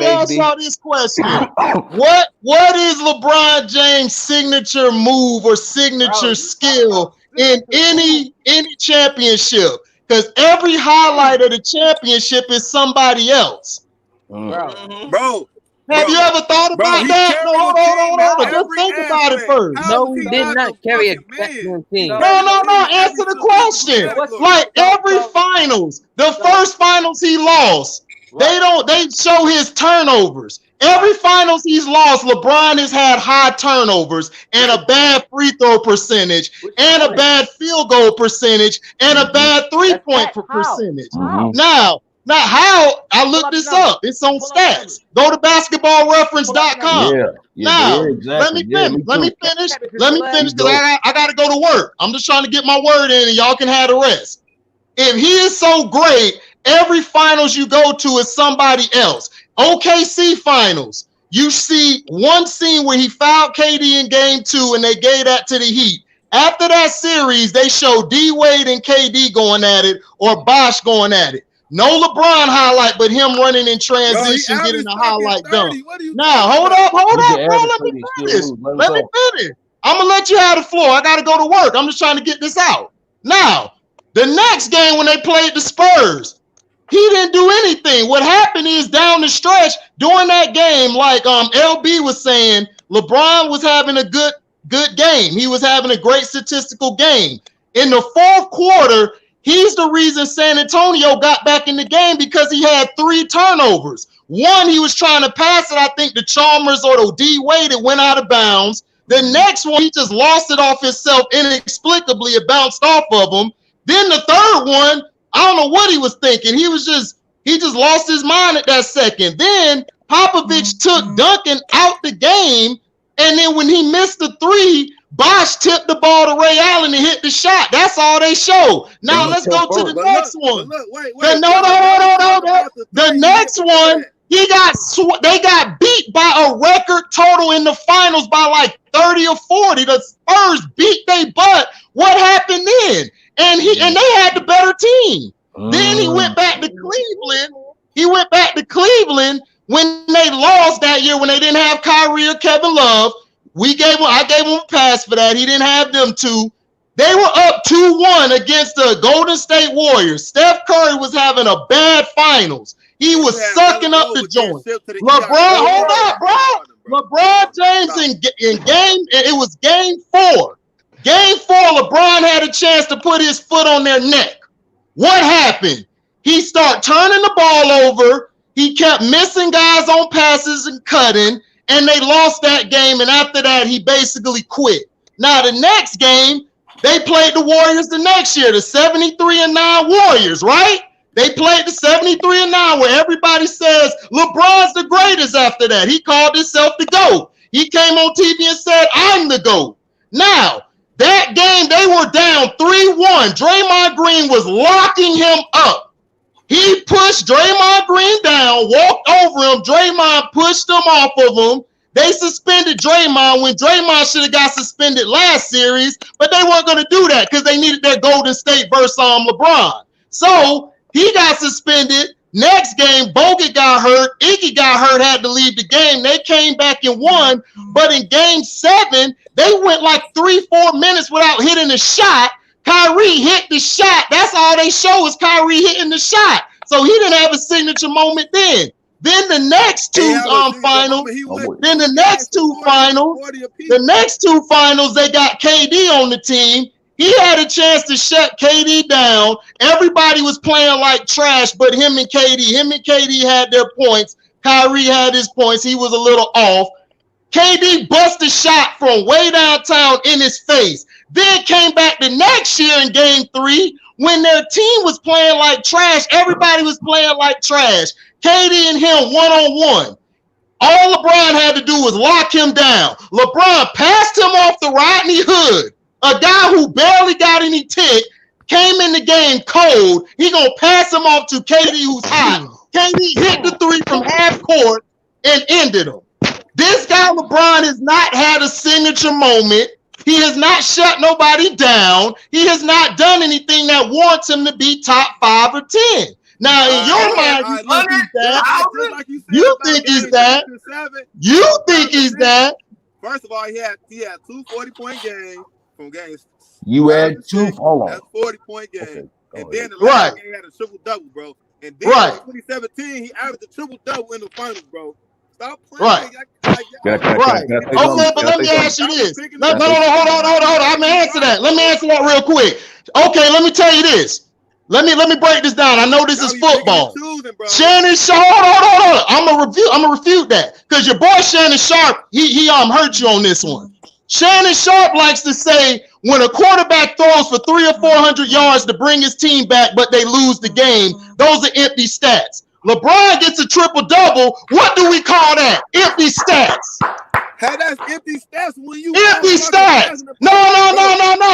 ask y'all this question: What is LeBron James' signature move or signature skill in any championship? Because every highlight of the championship is somebody else. Bro. Have you ever thought about that? No, hold on. Just think about it first. No, we did not carry a goddamn team. No. Answer the question. Like every finals, the first finals he lost. They show his turnovers. Every finals he's lost, LeBron has had high turnovers and a bad free throw percentage and a bad field goal percentage and a bad 3-point percentage. Now how I looked this up. It's on stats. Go to basketballreference.com. Now, let me finish because I got to go to work. I'm just trying to get my word in and y'all can have the rest. If he is so great, every finals you go to is somebody else. OKC finals, you see one scene where he fouled KD in game 2 and they gave that to the Heat. After that series, they show D-Wade and KD going at it or Bosh going at it. No LeBron highlight, but him running in transition, getting a highlight dunk. Now, hold up, bro. Let me finish. I'm going to let you have the floor. I got to go to work. I'm just trying to get this out. Now, the next game when they played the Spurs, he didn't do anything. What happened is down the stretch during that game, like LB was saying, LeBron was having a good game. He was having a great statistical game. In the fourth quarter, he's the reason San Antonio got back in the game because he had 3 turnovers. One, he was trying to pass it, I think, to Chalmers or to D-Wade. It went out of bounds. The next one, he just lost it off himself inexplicably. It bounced off of him. Then the third one, I don't know what he was thinking. He just lost his mind at that second. Then Popovich took Duncan out the game, and then when he missed the three, Bosh tipped the ball to Ray Allen and hit the shot. That's all they show. Now let's go to the next one. The next one, they got beat by a record total in the finals by like 30 or 40. The Spurs beat they butt. What happened then? And they had the better team. Then he went back to Cleveland. When they lost that year, when they didn't have Kyrie or Kevin Love. I gave him a pass for that. He didn't have them two. They were up 2-1 against the Golden State Warriors. Steph Curry was having a bad finals. He was sucking up the joint. LeBron, hold up, bro. LeBron James in game, it was game 4. Game 4, LeBron had a chance to put his foot on their neck. What happened? He started turning the ball over. He kept missing guys on passes and cutting. And they lost that game, and after that, he basically quit. Now, the next game, they played the Warriors the next year, the 73-9 Warriors, right? They played the 73-9, where everybody says LeBron's the greatest after that. He called himself the GOAT. He came on TV and said, I'm the GOAT. Now, that game, they were down 3-1. Draymond Green was locking him up. He pushed Draymond Green down, walked over him. Draymond pushed him off of him. They suspended Draymond when Draymond should have got suspended last series, but they weren't going to do that because they needed their Golden State versus LeBron. So he got suspended. Next game, Bogut got hurt. Iggy got hurt, had to leave the game. They came back and won, but in game 7, they went like 3-4 minutes without hitting a shot. Kyrie hit the shot. That's all they show is Kyrie hitting the shot. So he didn't have a signature moment then. Then the next two finals, they got KD on the team. He had a chance to shut KD down. Everybody was playing like trash, but him and KD had their points. Kyrie had his points. He was a little off. KD busted a shot from way downtown in his face. Then came back the next year in game 3 when their team was playing like trash. Everybody was playing like trash. KD and him one-on-one. All LeBron had to do was lock him down. LeBron passed him off to Rodney Hood, a guy who barely got any tick, came in the game cold. He gonna pass him off to KD who's hot. KD hit the 3 from half court and ended him. This guy LeBron has not had a signature moment. He has not shut nobody down. He has not done anything that warrants him to be top 5 or 10. Now, in your mind, you think he's that. You think he's that. First of all, he had 2 40-point games from games. You had 2. Hold on. That's 40-point game. Okay. And then the last game he had a triple-double, bro. And then in 2017, he averaged a triple-double in the finals, bro. Stop playing. Right. Okay, but let me ask you this. Hold on. I'm gonna answer that. Let me answer that real quick. Okay, let me tell you this. Let me break this down. I know this is football. Shannon Sharp. Hold on. I'm gonna refute that because your boy Shannon Sharp, he hurt you on this one. Shannon Sharp likes to say when a quarterback throws for 300 or 400 yards to bring his team back, but they lose the game, those are empty stats. LeBron gets a triple-double. What do we call that? Empty stats. Hey, that's empty stats when you empty stats. No.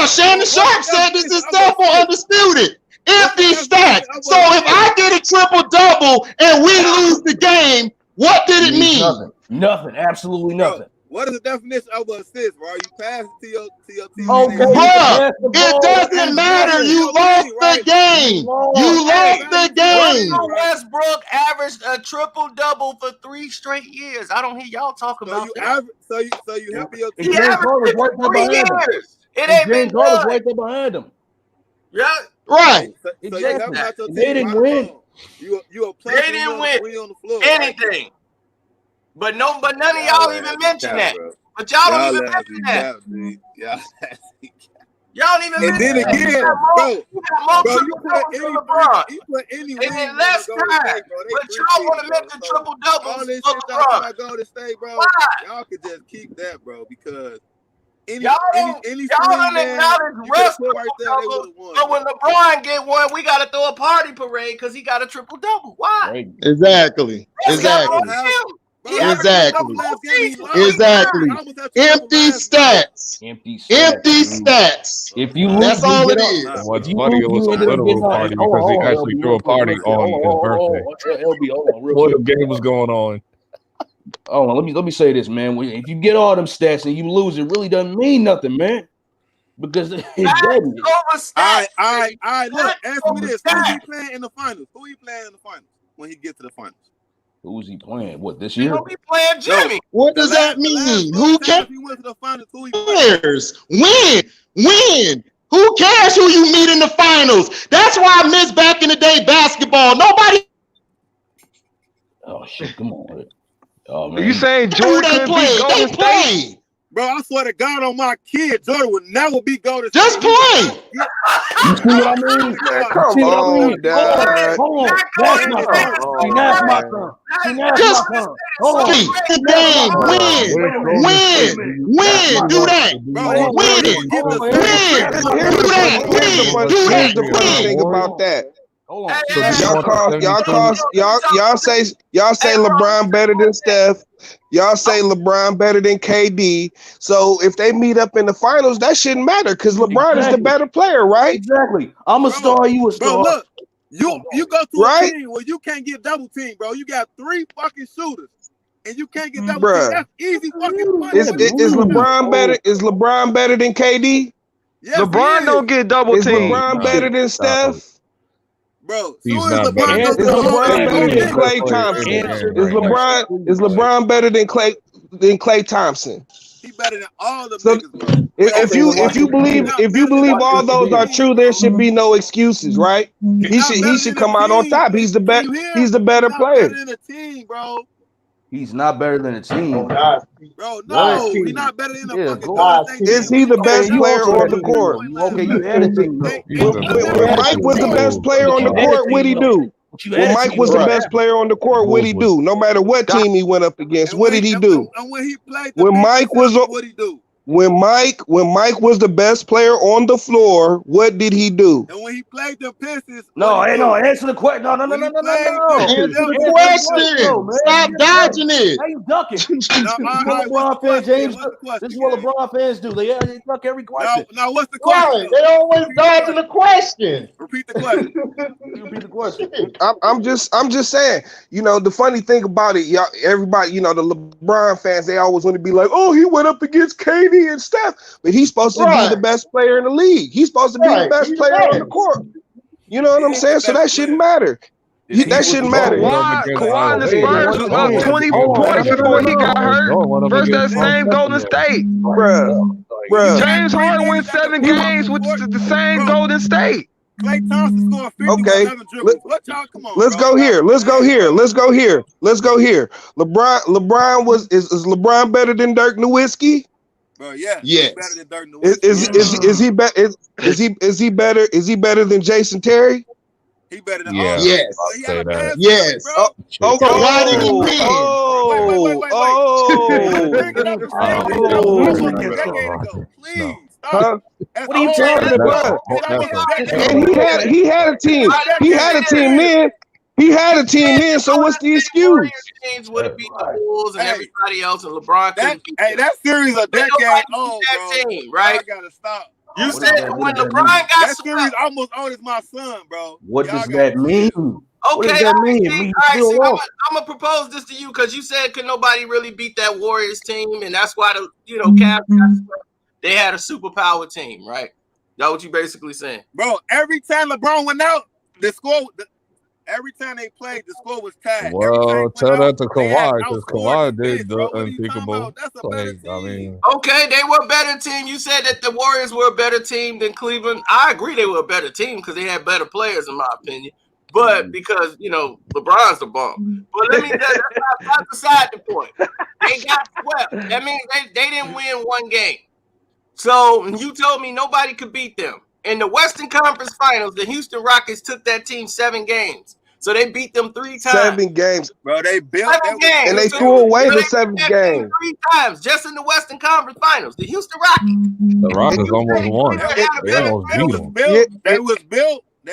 Shannon Sharp said this is stuff for undisputed. Empty stats. So if I get a triple-double and we lose the game, what did it mean? Nothing. Absolutely nothing. What is the definition of an assist, bro? You pass it to your team. Okay, bro, it doesn't matter. You lost the game. You lost the game. Westbrook averaged a triple-double for 3 straight years. I don't hear y'all talk about that. So you help your team. He averaged it for 3 years. It ain't been done. Right there behind him. Yeah. Right. So exactly. They didn't win. You a player. They didn't win on the floor, anything. Right? But none of y'all even mention that. But y'all don't even mention that. Y'all don't even mention that. And then again, you put any and in less time. But y'all want to make the triple doubles for LeBron. Golden State, bro. Why? Y'all could just keep that, bro, because y'all don't acknowledge Russ right there, but when LeBron get one, we got to throw a party parade because he got a triple double. Why? Exactly. Exactly. Empty stats. Empty stats. If you lose, that's all it is. What's funny, it was a literal party because he actually threw a party on his birthday. LB, hold on, real What quick. the game was going on? Hold on, let me say this, man. If you get all them stats and you lose, it really doesn't mean nothing, man. Because it doesn't. All right. Look, answer me this: who he playing in the finals? Who he playing in the finals when he get to the finals? Who's he playing? What, this year? He playing Jimmy. What does that mean? Who cares? He went to the finals. Who he cares? Win. Who cares who you meet in the finals? That's why I miss back in the day basketball. Nobody. Oh shit! Come on. Oh, man. You saying Jordan couldn't beat Golden State? Bro, I swear to God on my kid, Jordan would never be Golden State. Just play. You see what I mean? Come on, Dad. Hold on. That's my turn. See, that's my turn. Just hold on. Win. Do that. Win. Here's the funny thing about that. Y'all say LeBron better than Steph. Y'all say LeBron better than KD. So if they meet up in the finals, that shouldn't matter because LeBron is the better player, right? Exactly. I'm a star. You a star. Bro, look, you go to a team where you can't get double team, bro. You got 3 fucking shooters, and you can't get double team. That's easy fucking money. Is LeBron better? Is LeBron better than KD? Yes, LeBron don't get double team. Is LeBron better than Steph? Bro, He's not better. Is LeBron better than Klay Thompson? Is LeBron better than Klay Thompson? He better than all the niggas, bro. If you believe all those are true, there should be no excuses, right? He should come out on top. He's the better player. Better than a team, bro. He's not better than a team. Bro, no, he's not better than a fucking team. Is he the best player on the court? Okay, you had a team. When Mike was the best player on the court, what'd he do? When Mike was the best player on the court, what'd he do? No matter what team he went up against, what did he do? And when he played, When Mike was the best player on the floor, what did he do? And when he played the Pistons, answer the question. No. Answer the question. Stop dodging it. How you ducking? LeBron fans, James. This is what LeBron fans do. They duck every question. Now what's the question? They always dodging the question. Repeat the question. Repeat the question. I'm just saying, the funny thing about it, y'all, everybody, the LeBron fans, they always want to be like, oh, he went up against KD and Steph, but he's supposed to be the best player in the league. He's supposed to be the best player on the court. You know what I'm saying? So that shouldn't matter. That shouldn't matter. Kawhi and the Spurs was up 20 points before he got hurt versus that same Golden State. Bruh. James Harden went 7 games with the same Golden State. Klay Thompson scored 50 Okay, come on, let's go here. Let's go here. LeBron is LeBron better than Dirk Nowitzki? Bro, yeah. Yes. Better than Dirk Nowitzki. Is he better? Is he better than Jason Terry? He better than all. Yes. Yes. So why did he win? Please. Huh? What are you talking about? And he had a team. He had a team then. He had a team then. So what's the excuse? Teams would have beat the Bulls and everybody else, and LeBron couldn't beat them. That series a decade old, that bro. team, right? I gotta stop. You said when LeBron got that series almost old as my son, bro. What does that mean? What Okay, does that mean? I'm gonna propose this to you because you said could nobody really beat that Warriors team, and that's why the Cavs they had a superpower team, right? That's what you basically saying, bro. Every time LeBron went out, the score. Every time they played, the score was tied. Well, tell that to Kawhi because Kawhi did the unthinkable. Okay, they were a better team. You said that the Warriors were a better team than Cleveland. I agree they were a better team because they had better players, in my opinion. But because LeBron's the bum. But let me that's beside the point. They got swept. That means they didn't win one game. So you told me nobody could beat them. In the Western Conference Finals, the Houston Rockets took that team 7 games. So they beat them 3 times. 7 games. Bro, they built 7 games. And they threw away the 7th game. 3 times just in the Western Conference Finals. The Houston Rockets. The Rockets almost won. They almost beat them. They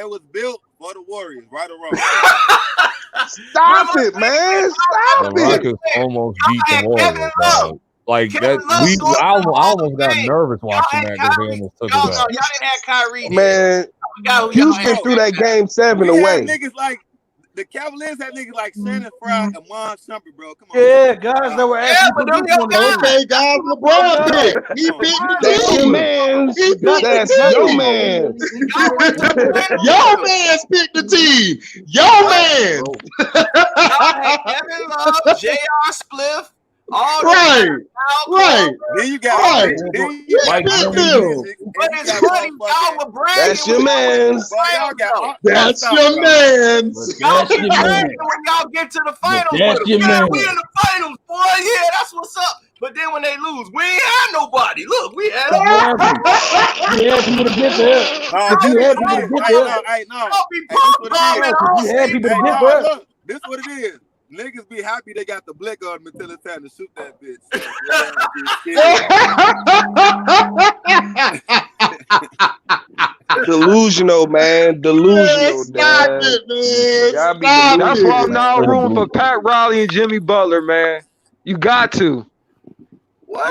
was built for the Warriors, right or wrong. Stop it, man. Stop The it. Rockets almost beat the Warriors, dog. Like that, I almost got nervous watching that because they almost took it Y'all back. didn't have Kyrie. Man, Houston threw that game 7 We had away. niggas like the Cavaliers had niggas like Shannon Fry and Mon Shumpert, bro. Come on. Yeah, guys that were actually okay, guys. LeBron picked. He picked the That's your team. man's. He picked That's the your team. man. Your man's picked the team. Your man. Kevin Love, J.R. Spliff, all Right. Right. Then you got Right. you Mike got But it's funny, y'all were bragging. That's your man's. That's your man's. Y'all be bragging when y'all get to the finals. That's your man. We in the finals, boy. Yeah, that's what's up. But then when they lose, we ain't have nobody. Look, we had You had people to get there. You had people to get there. You had people to get there. This what it is. Niggas be happy they got the blick on them until it's time to shoot that bitch. Delusional, man. Delusional, Stop it, man. Y'all be Stop That's delusional, why I'm now man. rooting for Pat Riley and Jimmy Butler, man. You got to. They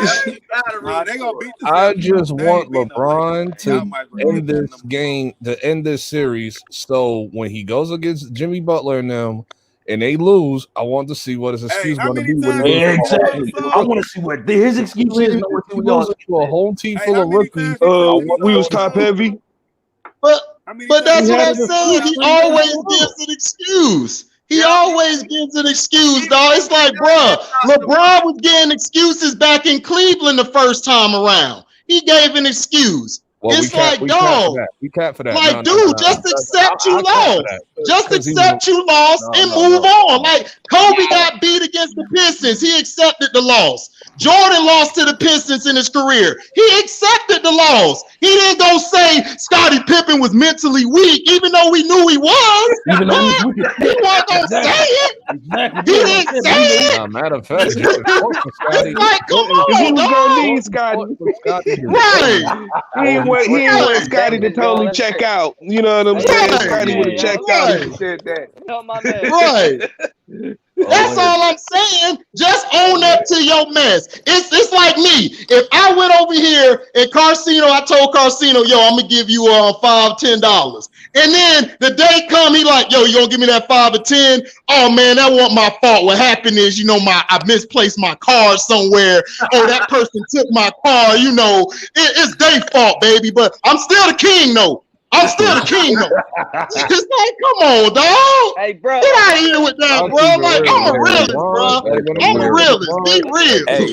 gonna beat the I just want LeBron to end this game, to end this series. So when he goes against Jimmy Butler and them, and they lose, I want to see what his excuse going to be. Yeah, exactly. I want to see what his excuse is. He loses to a whole team full of rookies. We was top heavy. But that's what I'm saying. He always gives an excuse. He always gives an excuse, dog. It's like, bro, LeBron was getting excuses back in Cleveland the first time around. He gave an excuse. Well, it's like, dog. We cap for that. Like, dude, just accept you lost. Just accept you lost and move on. Like, Kobe got beat against the Pistons. He accepted the loss. Jordan lost to the Pistons in his career. He accepted the loss. He didn't go say Scottie Pippen was mentally weak, even though we knew he was. Even though he wasn't going to say it. He didn't say it. Matter of fact, It's like, come on, dog. Right. He ain't want Scottie to totally check out. You know what I'm saying? Scottie would have checked out if he said that. Right. That's all I'm saying. Just own up to your mess. It's like me. If I went over here and Carcino, I told Carcino, yo, I'm gonna give you $5, $10. And then the day come, he like, yo, you gonna give me that 5 or 10? Oh man, that wasn't my fault. What happened is, I misplaced my card somewhere. Oh, that person took my car. It's their fault, baby. But I'm still the king, though. I'm still the king, though. It's like, come on, dog. Hey, bro. Get out of here with that, bro. Like, I'm a realist, bro. I'm a realist. Be real. Hey,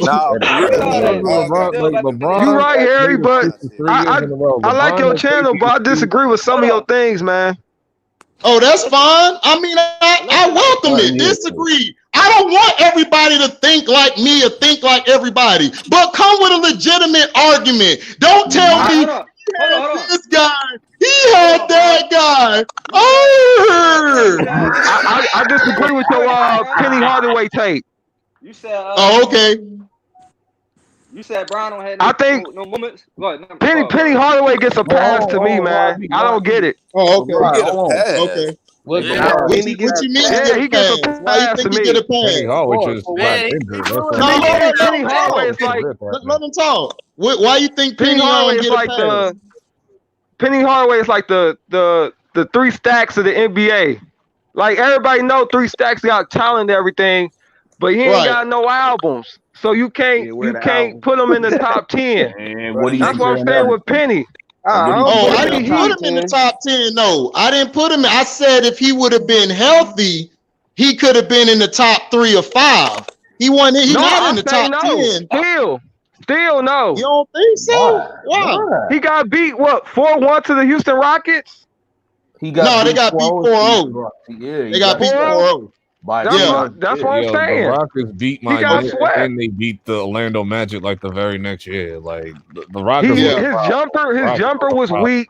You right, Harry, but I like your channel, but I disagree with some of your things, man. Oh, that's fine. I mean, I welcome it. Disagree. I don't want everybody to think like me or think like everybody, but come with a legitimate argument. Don't tell me this guy, he had that guy. I disagree with your Penny Hardaway tape. You said. Okay. You said Brown don't have I think no moments. Go ahead. Penny Hardaway gets a pass to me, man. I don't get it. Oh, okay. Okay. What you mean? Yeah, he gets a pass to me. Penny Hardaway just got injured. Penny Hardaway is like. Let him talk. Why you think Penny Hardaway is like Penny Hardaway is like the 3 stacks of the NBA. Like everybody know 3 stacks got talent and everything, but he ain't got no albums. So you can't put him in the top 10. That's what I'm saying with Penny. I didn't put him in the top 10. No, I didn't put him. I said if he would have been healthy, he could have been in the top 3 or 5. He wasn't. He's not in the top 10. Still no. You don't think so? Why? He got beat 4-1 to the Houston Rockets. They got beat 4-0. Yeah, they got beat 4-0. That's what I'm saying. The Rockets beat Miami and they beat the Orlando Magic like the very next year. Like the Rockets. His jumper was weak.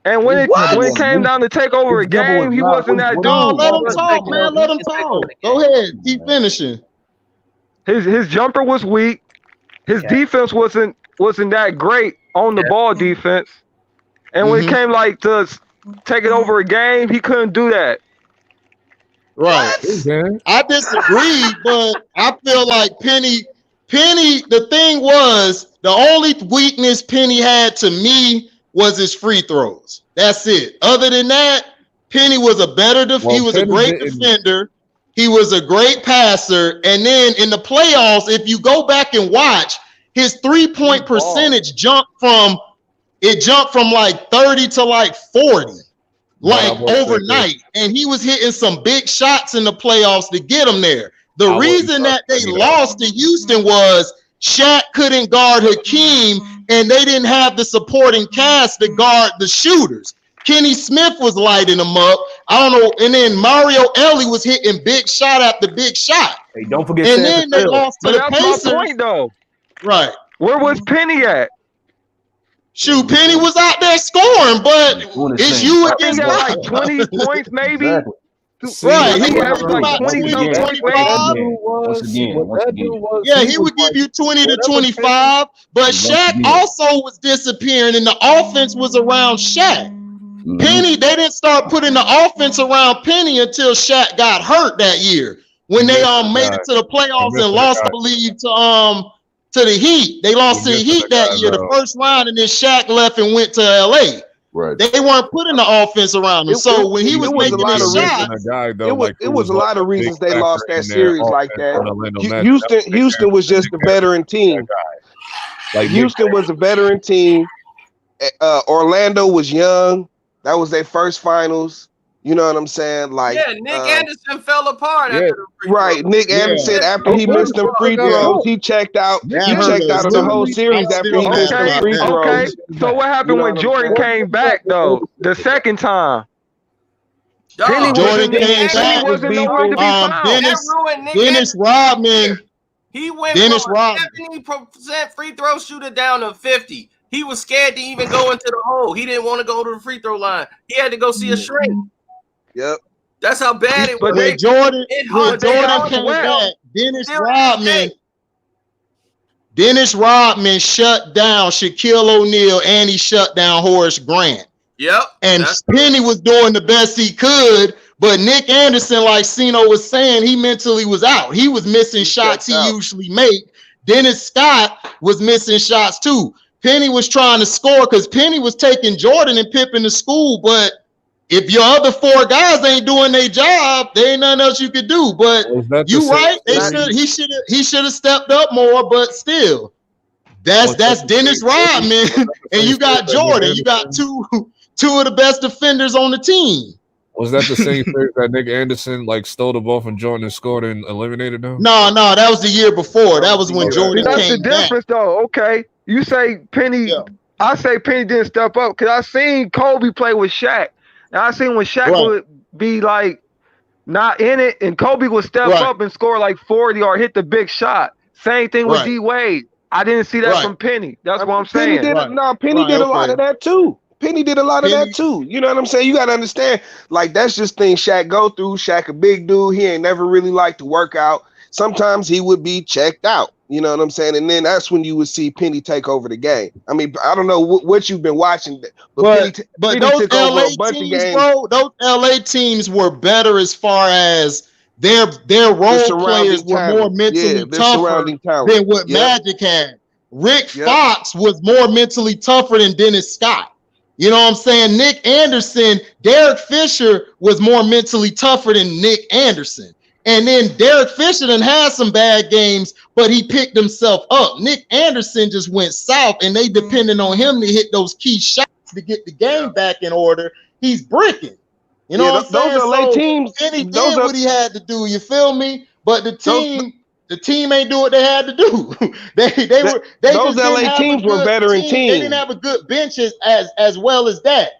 And when it came down to take over a game, he wasn't that dude. Let him talk, man. Let him talk. Go ahead. Keep finishing. His jumper was weak. His defense wasn't that great on the ball defense. And when it came like to take it over a game, he couldn't do that. Right. I disagree, but I feel like Penny, the thing was, the only weakness Penny had to me was his free throws. That's it. Other than that, Penny was a better he was a great defender. He was a great passer. And then in the playoffs, if you go back and watch, his 3-point percentage jumped from like 30 to like 40. Like overnight, and he was hitting some big shots in the playoffs to get him there. The reason that they lost to Houston was Shaq couldn't guard Hakeem, and they didn't have the supporting cast to guard the shooters. Kenny Smith was lighting them up. I don't know, and then Mario Elie was hitting big shot after big shot. Hey, don't forget. And then they lost to the Pacers. That's my point, though. Right? Where was Penny at? Shoot, Penny was out there scoring, but it's you against like 20 points, maybe. Exactly. Right, he would give about 20 to 25. Yeah, he would give you 20 to 25. But Shaq also was disappearing, and the offense was around Shaq. Penny, they didn't start putting the offense around Penny until Shaq got hurt that year when they made it to the playoffs and lost, I believe, to the Heat. They lost to the Heat that year, the first round, and then Shaq left and went to LA. Right. They weren't putting the offense around him. So when he was making his shot, it was a lot of reasons they lost that series like that. Houston was just a veteran team. Houston was a veteran team. Orlando was young. That was their first finals. You know what I'm saying? Like, Nick Anderson fell apart after the free throw. Nick Anderson, after he missed them free throws, he checked out. He checked out of the whole series after he missed them free throws. Okay, so what happened when Jordan came back though? The second time, Jordan came back. Wasn't nowhere to be found. Dennis Rodman. He went from 70% free throw shooter down to 50. He was scared to even go into the hole. He didn't want to go to the free throw line. He had to go see a shrink. Yep. That's how bad it was. When Jordan came back, Dennis Rodman shut down Shaquille O'Neal, and he shut down Horace Grant. Yep. And Penny was doing the best he could, but Nick Anderson, like Sino was saying, he mentally was out. He was missing shots he usually make. Dennis Scott was missing shots too. Penny was trying to score because Penny was taking Jordan and Pippen to school, but if your other four guys ain't doing their job, there ain't nothing else you could do. But you right, he should have stepped up more, but still, that's Dennis Rodman, and you got Jordan. You got two of the best defenders on the team. Was that the same thing that Nick Anderson stole the ball from Jordan and scored and eliminated them? No, that was the year before. That was when Jordan came back. That's the difference, though. Okay, you say Penny. Yeah. I say Penny didn't step up because I seen Kobe play with Shaq. And I seen when Shaq would be not in it, and Kobe would step up and score 40 or hit the big shot. Same thing with D Wade. I didn't see that from Penny. That's what I'm saying. Penny did a lot of that too. Penny did a lot of that too. You know what I'm saying? You got to understand, that's just things Shaq go through. Shaq a big dude. He ain't never really liked to work out. Sometimes he would be checked out. You know what I'm saying? And then that's when you would see Penny take over the game. I mean, I don't know what you've been watching, but Penny those LA teams, bro, those LA teams were better as far as their role players were more mentally tougher than what Magic had. Rick Fox was more mentally tougher than Dennis Scott. You know what I'm saying? Nick Anderson, Derek Fisher was more mentally tougher than Nick Anderson. And then Derek Fisher done had some bad games, but he picked himself up. Nick Anderson just went south, and they depended on him to hit those key shots to get the game back in order. He's bricking. You know what I'm saying? Those LA teams, and he did what he had to do. You feel me? But the team ain't do what they had to do. Those LA teams were veteran teams. They didn't have a good bench as well as that.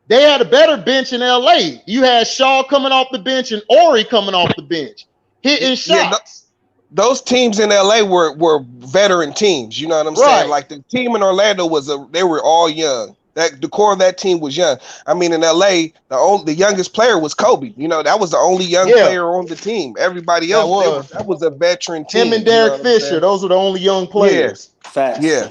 They had a better bench in LA. You had Shaw coming off the bench and Ori coming off the bench, hitting shots. Those teams in LA were veteran teams. You know what I'm saying? Like the team in Orlando they were all young. The core of that team was young. I mean, in LA, the youngest player was Kobe. You know, that was the only young player on the team. Everybody else, that was a veteran team. Him and Derek Fisher, those were the only young players. Facts. Yeah.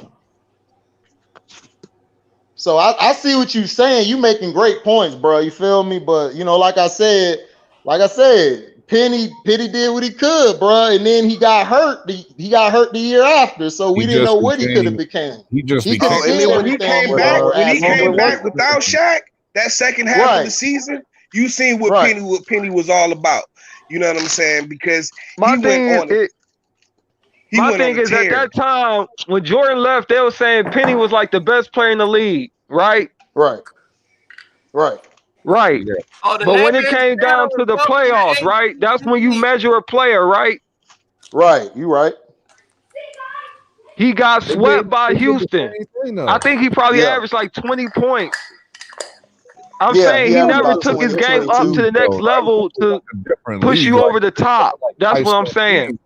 So I see what you're saying. You making great points, bro. You feel me? But like I said, Penny did what he could, bro, and then he got hurt. He got hurt the year after, so we didn't know what he could have became. And then when he came back without Shaq, that second half of the season, you seen what Penny was all about. You know what I'm saying? Because my thing is at that time when Jordan left, they were saying Penny was like the best player in the league, right? Right. Yeah. But when it came down to the playoffs, right? That's when you measure a player, right? Right. You right. He got swept by Houston. I think he probably averaged like 20 points. I'm saying he never took his game up to the next level to push you over the top. That's what I'm saying.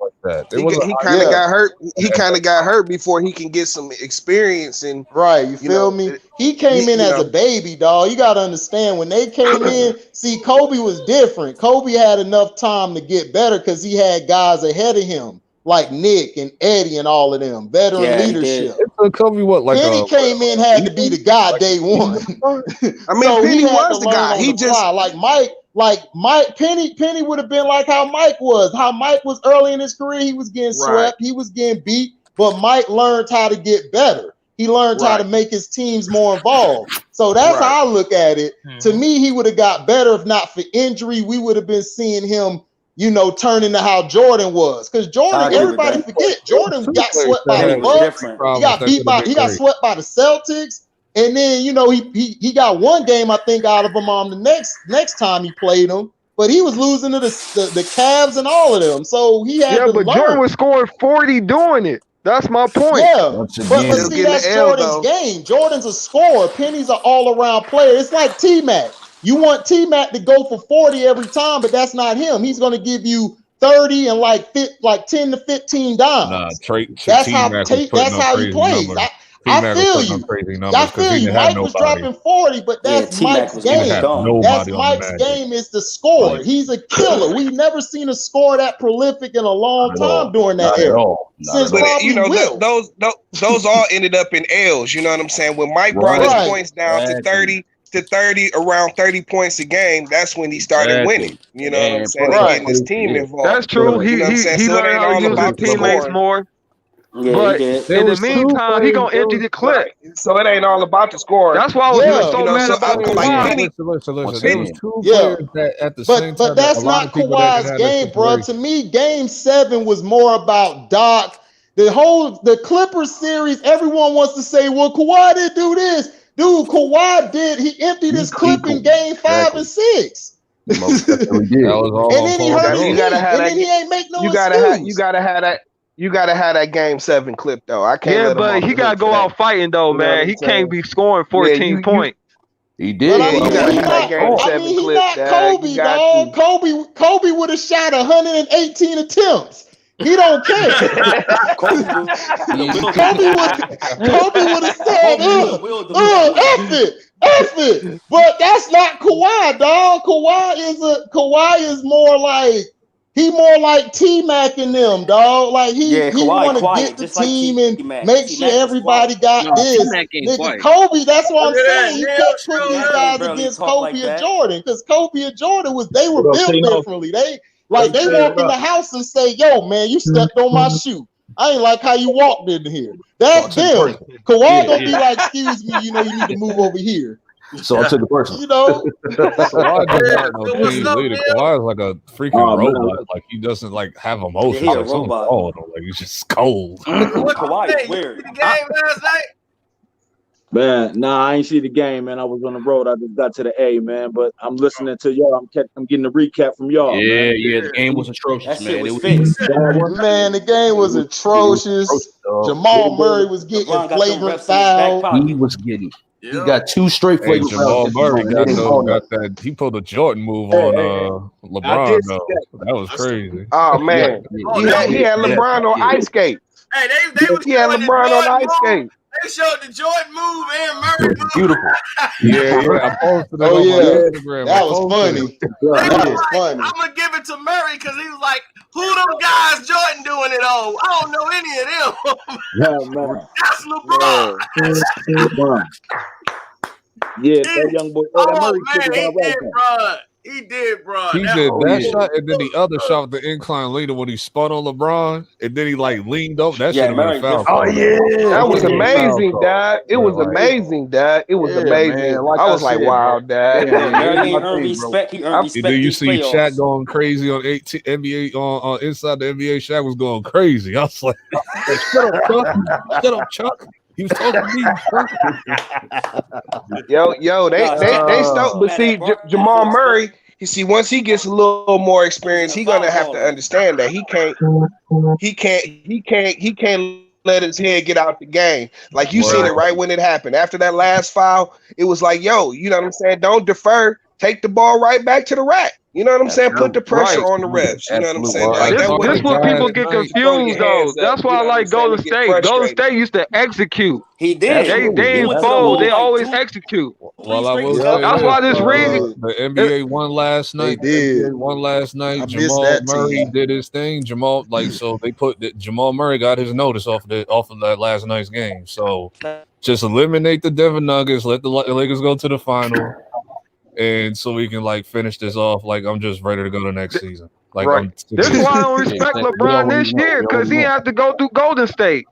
He kind of got hurt. He kind of got hurt before he can get some experience. And you feel me? He came in as a baby, dog. You got to understand when they came in. See, Kobe was different. Kobe had enough time to get better because he had guys ahead of him, like Nick and Eddie and all of them, veteran leadership. Kobe, what, like Penny came in, had to be the guy day one. I mean, so Penny was the guy. He just Mike Penny would have been like how Mike was. How Mike was early in his career, he was getting swept, he was getting beat, but Mike learned how to get better. He learned how to make his teams more involved. So that's how I look at it. To me, he would have got better if not for injury. We would have been seeing him, turn into how Jordan was. Because Jordan, everybody forget, Jordan got swept by the Bucks. He got swept by the Celtics. And then, he got one game, I think, out of them on the next time he played them. But he was losing to the Cavs and all of them. So he had to learn. Jordan was scoring 40 doing it. That's my point. Yeah, but see, that's Jordan's game. Jordan's a scorer. Penny's an all-around player. It's like T-Mac. You want T-Mac to go for 40 every time, but that's not him. He's going to give you 30 and like 10 to 15 dimes. That's how he plays. I feel you. Mike was dropping 40, but that's Mike's game. That's Mike's game is the score. He's a killer. We've never seen a score that prolific in a long time during that era. But those all ended up in L's. You know what I'm saying? When Mike brought his points down to 30, around 30 points a game, that's when he started winning. You know what I'm saying? Getting his team involved. That's true. He learned how to use his teammates more. Yeah, but in the meantime, he gonna empty the clip. So it ain't all about the score. That's why I was so mad about Kawhi. But that's not Kawhi's game, bro. To me, Game 7 was more about Doc. The Clippers series, everyone wants to say, well, Kawhi didn't do this. Dude, Kawhi did. He emptied his clip in Game 5 and 6. And then he hurt his knee, and then he ain't make no excuse. You gotta have that Game 7 clip though. I can't. Yeah, but he gotta go out fighting though, man. He can't be scoring 14 points. He did. You gotta have that Game 7 clip. Not Kobe, dog. Kobe would have shot 118 attempts. He don't care. Kobe would have said, F it. But that's not Kawhi, dog. Kawhi is more like. He more like T-Mac and them, dog. Like he want to get the team and make sure everybody got this. Nigga, Kobe, that's what I'm saying. You can't put these guys against Kobe and Jordan because Kobe and Jordan they were built differently. They walk in the house and say, "Yo, man, you stepped on my shoe. I ain't like how you walked in here." That's them. Kawhi gonna be like, "Excuse me, you need to move over here." So I took the person. Kawhi is like a freaking robot. Like he doesn't like have emotions. Yeah, he's a robot. Like he's just cold. Kawhi is weird. The game last night? Man, I ain't see the game, man. I was on the road. I just got to the A, man. But I'm listening to y'all. I'm getting the recap from y'all. Yeah, the game was atrocious, man. Man, the game was atrocious. Jamal Murray was getting flagrant foul. He was getting. He got 2 straight flagrant fouls. Jamal Murray got that. He pulled a Jordan move on LeBron though. That was crazy. Oh man, he had LeBron on ice skate. Hey, he had LeBron on ice skate. They showed the Jordan move and Murray move. Beautiful. I posted it on my Instagram. That was funny. I'm gonna give it to Murray because he was like, "Who them guys Jordan doing it on? I don't know any of them." Yeah, man. That's LeBron. Yeah, that young boy. Oh man, he did, bro. He did, bro. He did that shot, and then the other shot with the incline later when he spun on LeBron, and then he like leaned up. That should have been a foul. Oh yeah, that was amazing, Dad. It was amazing, Dad. It was amazing. Man, I was like, wow, Dad. Mary ain't earned respect. He earned respect. Did you see Shaq going crazy on NBA on inside the NBA? Shaq was going crazy. I was like, shut up, Chuck. Shut up, Chuck. He was talking to me. Yo, they stoked. But see, Jamal Murray, you see, once he gets a little more experience, he's gonna have to understand that he can't let his head get out the game. Like you seen it right when it happened. After that last foul, it was like, yo, you know what I'm saying? Don't defer. Take the ball right back to the rack. You know what I'm saying? Put the pressure on the refs. You know what I'm saying? Like this what people get confused though. That's why I like Golden State. Golden State used to execute. He did. They ain't fold. They always execute. Well, I will say that's why this ring. The NBA won last night. NBA won last night. Jamal Murray did his thing. Jamal they put Jamal Murray got his notice off of that last night's game. So just eliminate the Denver Nuggets. Let the Lakers go to the final. And so we can finish this off. I'm just ready to go to next season. This is why I don't respect LeBron this year, because he has to go through Golden State.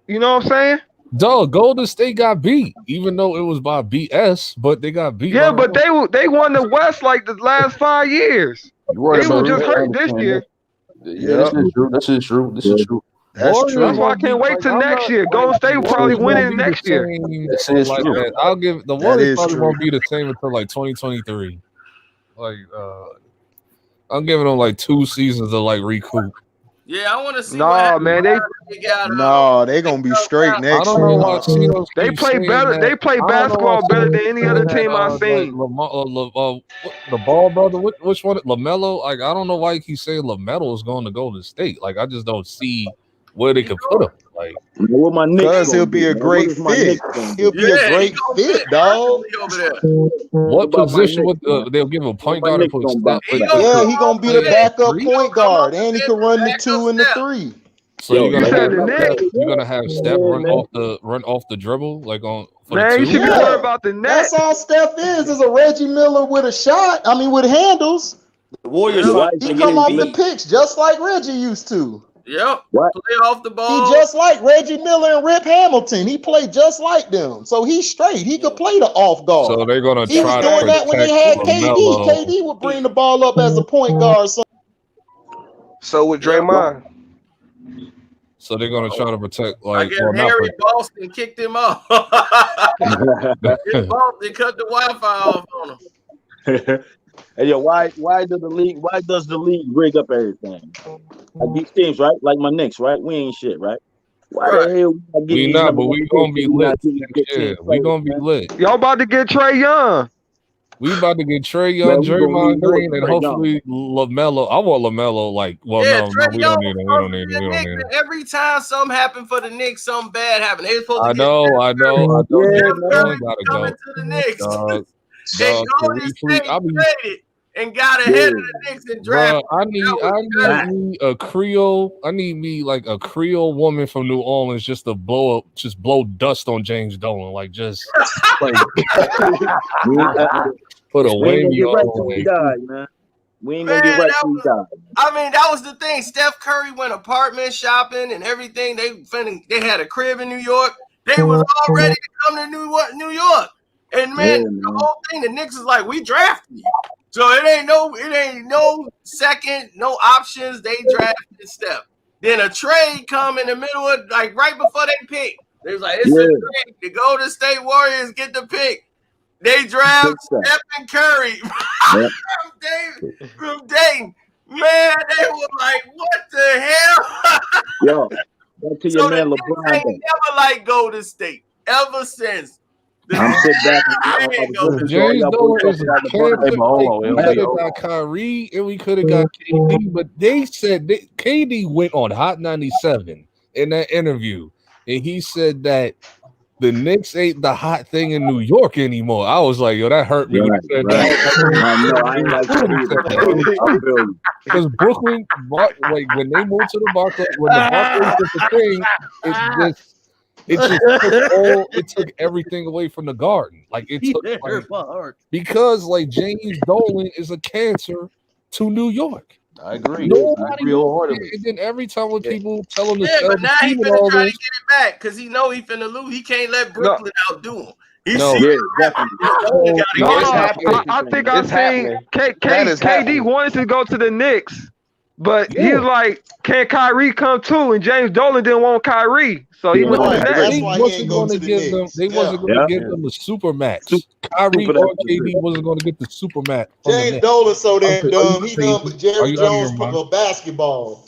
You know what I'm saying? Dog, Golden State got beat, even though it was by BS, but they got beat. Yeah, but they won the West the last 5 years. They were just hurt this year. Yeah, this is true. That's why I can't wait till next year. Golden State will probably win it next year. I'll give the Warriors probably won't be the same until 2023. I'm giving them 2 seasons to recoup. Yeah, I want to see. Man, they're gonna be straight next year. I don't know why they play better. They play basketball better than any other team I've seen. The ball brother, which one? LaMelo. I don't know why he keeps saying LaMelo is going to Golden State. I just don't see where they could put him. Because he'll be a great fit. He'll be a great fit, dog. What position would they'll give him a point guard and put Steph? Yeah, he gonna be the backup point guard, and he can run the 2 and the 3. So you're gonna have Steph run off the dribble Man, you should be worried about the net. That's all Steph is a Reggie Miller with a shot. I mean, with handles. The Warriors, he come off the pitch just like Reggie used to. Yep. Play off the ball. He just like Reggie Miller and Rip Hamilton. He played just like them. So he's straight. He could play the off guard. So they're gonna he was doing that when they had KD. KD would bring the ball up as a point guard. So with Draymond. So they're gonna try to protect Harry Boston kicked him off. They cut the Wi-Fi off on him. Hey, yo, why does the league rig up everything? Like these teams, right? Like my Knicks, right? We ain't shit, right? Why the hell we not? But we gonna be lit. Yeah, we gonna be lit. Y'all about to get Trae Young. We about to get Trae Young, Draymond Green, and hopefully LaMelo. I want LaMelo. We don't need him. Every time something happened for the Knicks, something bad happened. They were supposed to I know. Yeah, Gotta go to the Knicks. Dog, and got ahead of the Knicks and drafted. I need me a Creole. I need me a Creole woman from New Orleans just to blow dust on James Dolan, just put a wavy on. We ain't gonna get right till he died. I mean, that was the thing. Steph Curry went apartment shopping and everything. They had a crib in New York. They was all ready to come to New York. And man, the whole thing, the Knicks is like, we drafted you. So it ain't no second, no options. They drafted Steph. Then a trade come in the middle of right before they pick. They was like, it's a trade. The Golden State Warriors get the pick. They draft Stephen Curry from Dayton. Man, they were like, what the hell? Yo, back to your man LeBron. They never liked Golden State ever since. I'm sitting back James Dolan is we could have got Kyrie and we could have got KD, but they said KD went on Hot 97 in that interview, and he said that the Knicks ain't the hot thing in New York anymore. I was like, yo, that hurt me. I ain't like that. Because Brooklyn, when they moved to the Barclays, when the Barclays was the thing, it took everything away from the Garden. Like it took because like James Dolan is a cancer to New York. I agree. Nobody and then every time when people tell him to sell but now the he team and finna all try to this, get it back because he know he finna lose. He can't let Brooklyn outdo him. I think I've seen KD wanted to go to the Knicks, but he was like, "Can Kyrie come too?" And James Dolan didn't want Kyrie, so he went to the Nets. They wasn't going to give them. They wasn't going to give them the supermax. Kyrie or KD wasn't going to get the supermax. James Dolan so damn dumb. He dumb, but Jerry Jones for basketball.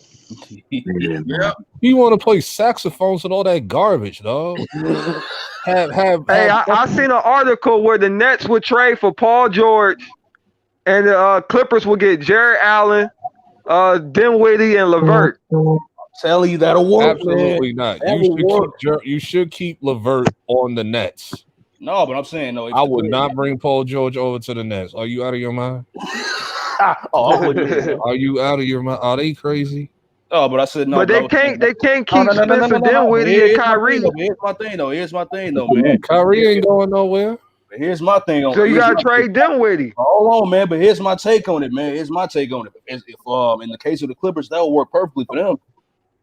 He want to play saxophones and all that garbage, dog. I seen an article where the Nets would trade for Paul George, and the Clippers would get Jared Allen, Dinwiddie, and LeVert. Tell you that'll work. Absolutely not. You should keep LeVert on the Nets. No, but I'm saying no. I would not bring Paul George over to the Nets. Are you out of your mind? Are you out of your mind? Are they crazy? Oh, but I said no. But they can't keep Spencer Dinwiddie and Kyrie. Here's my thing though, man. Kyrie ain't going nowhere. Here's my thing on. So you gotta trade Dinwiddie. Hold on, man. But here's my take on it, man. If in the case of the Clippers, that will work perfectly for them.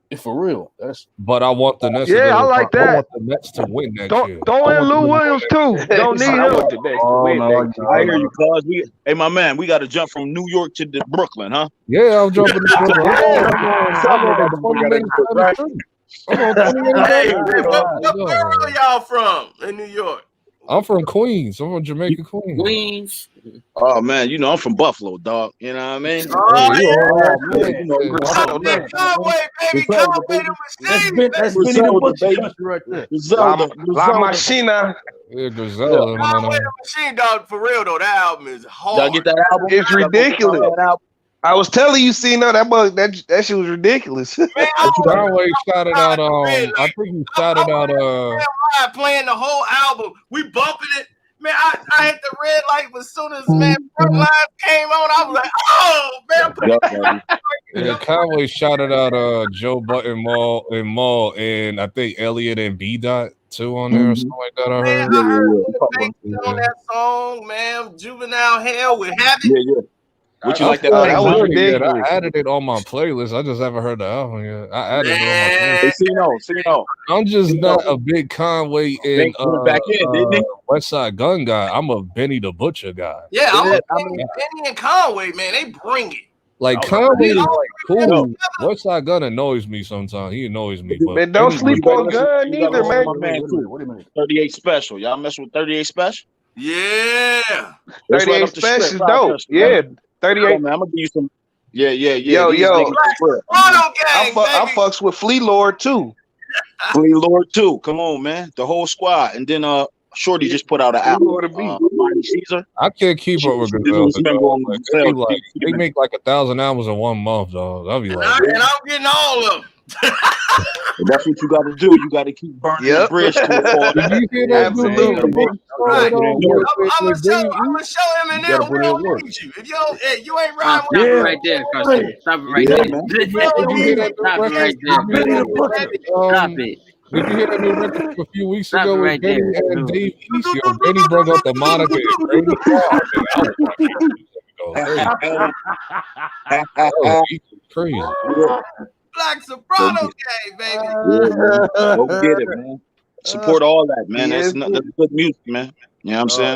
If for real, but I want the Nets. I like that. I want the Nets to win next year. Throw in Lou Williams too. Don't need him. I hear you, cause hey, my man, we got to jump from New York to Brooklyn, huh? Yeah, I'm jumping to Brooklyn. Hey, where are y'all from in New York? I'm from Queens. I'm from Jamaica, Queens. Oh man, you know I'm from Buffalo, dog. You know what I mean? Conway, baby, Conway, that's Benny the Butcher right there. La Machina. Yeah, Griselda. Conway the Machine, dog. For real though, that album is hard. Y'all get that album? It's ridiculous. I was telling you, that shit was ridiculous. Man, Conway shouted out. I think he shouted out. Playing the whole album, we bumping it. Man, I hit the red light as soon as Front Line came on. I was like, oh man. Yeah, Conway shouted out Joe Button, Maul, and I think Elliot and B Dot too on there or something like that. I heard. On that song, man, Juvenile Hell with Habit. Yeah. Would you like that? I added it on my playlist. I just haven't heard the album yet. I added it on my playlist. I'm just not a big Conway and West Side Gun guy. I'm a Benny the Butcher guy. Yeah, I'm a Benny and Conway, man. They bring it. Like Conway is like cool. West Side Gun annoys me sometimes. He annoys me. But man, don't sleep on Gun either, man. Wait a minute. 38 Special. Y'all mess with 38 Special? Yeah. 38 Special is dope. Yeah. 38. Oh, man, I'm gonna give you some. Yeah. Yo. I fucks with Flea Lord too. Flea Lord too. Come on, man. The whole squad. And then Shorty just put out an album. Caesar. I can't keep up with Griselda. They make like 1,000 albums in 1 month, dog. I'll be like, and I'm getting all of them. That's what you got to do. You got to keep burning the bridge to it. Absolutely. I'm gonna show him and then we don't need you. If you ain't riding with him right there, Carson. Stop it right there. Stop it right there. Stop it. Did you hear that new record a few weeks ago with Benny and Dave East? Yo, Benny brought up the moniker. Crazy. Black Soprano gang, baby. Go get it, man. Support all that, man. That's good music, man. You know what I'm saying?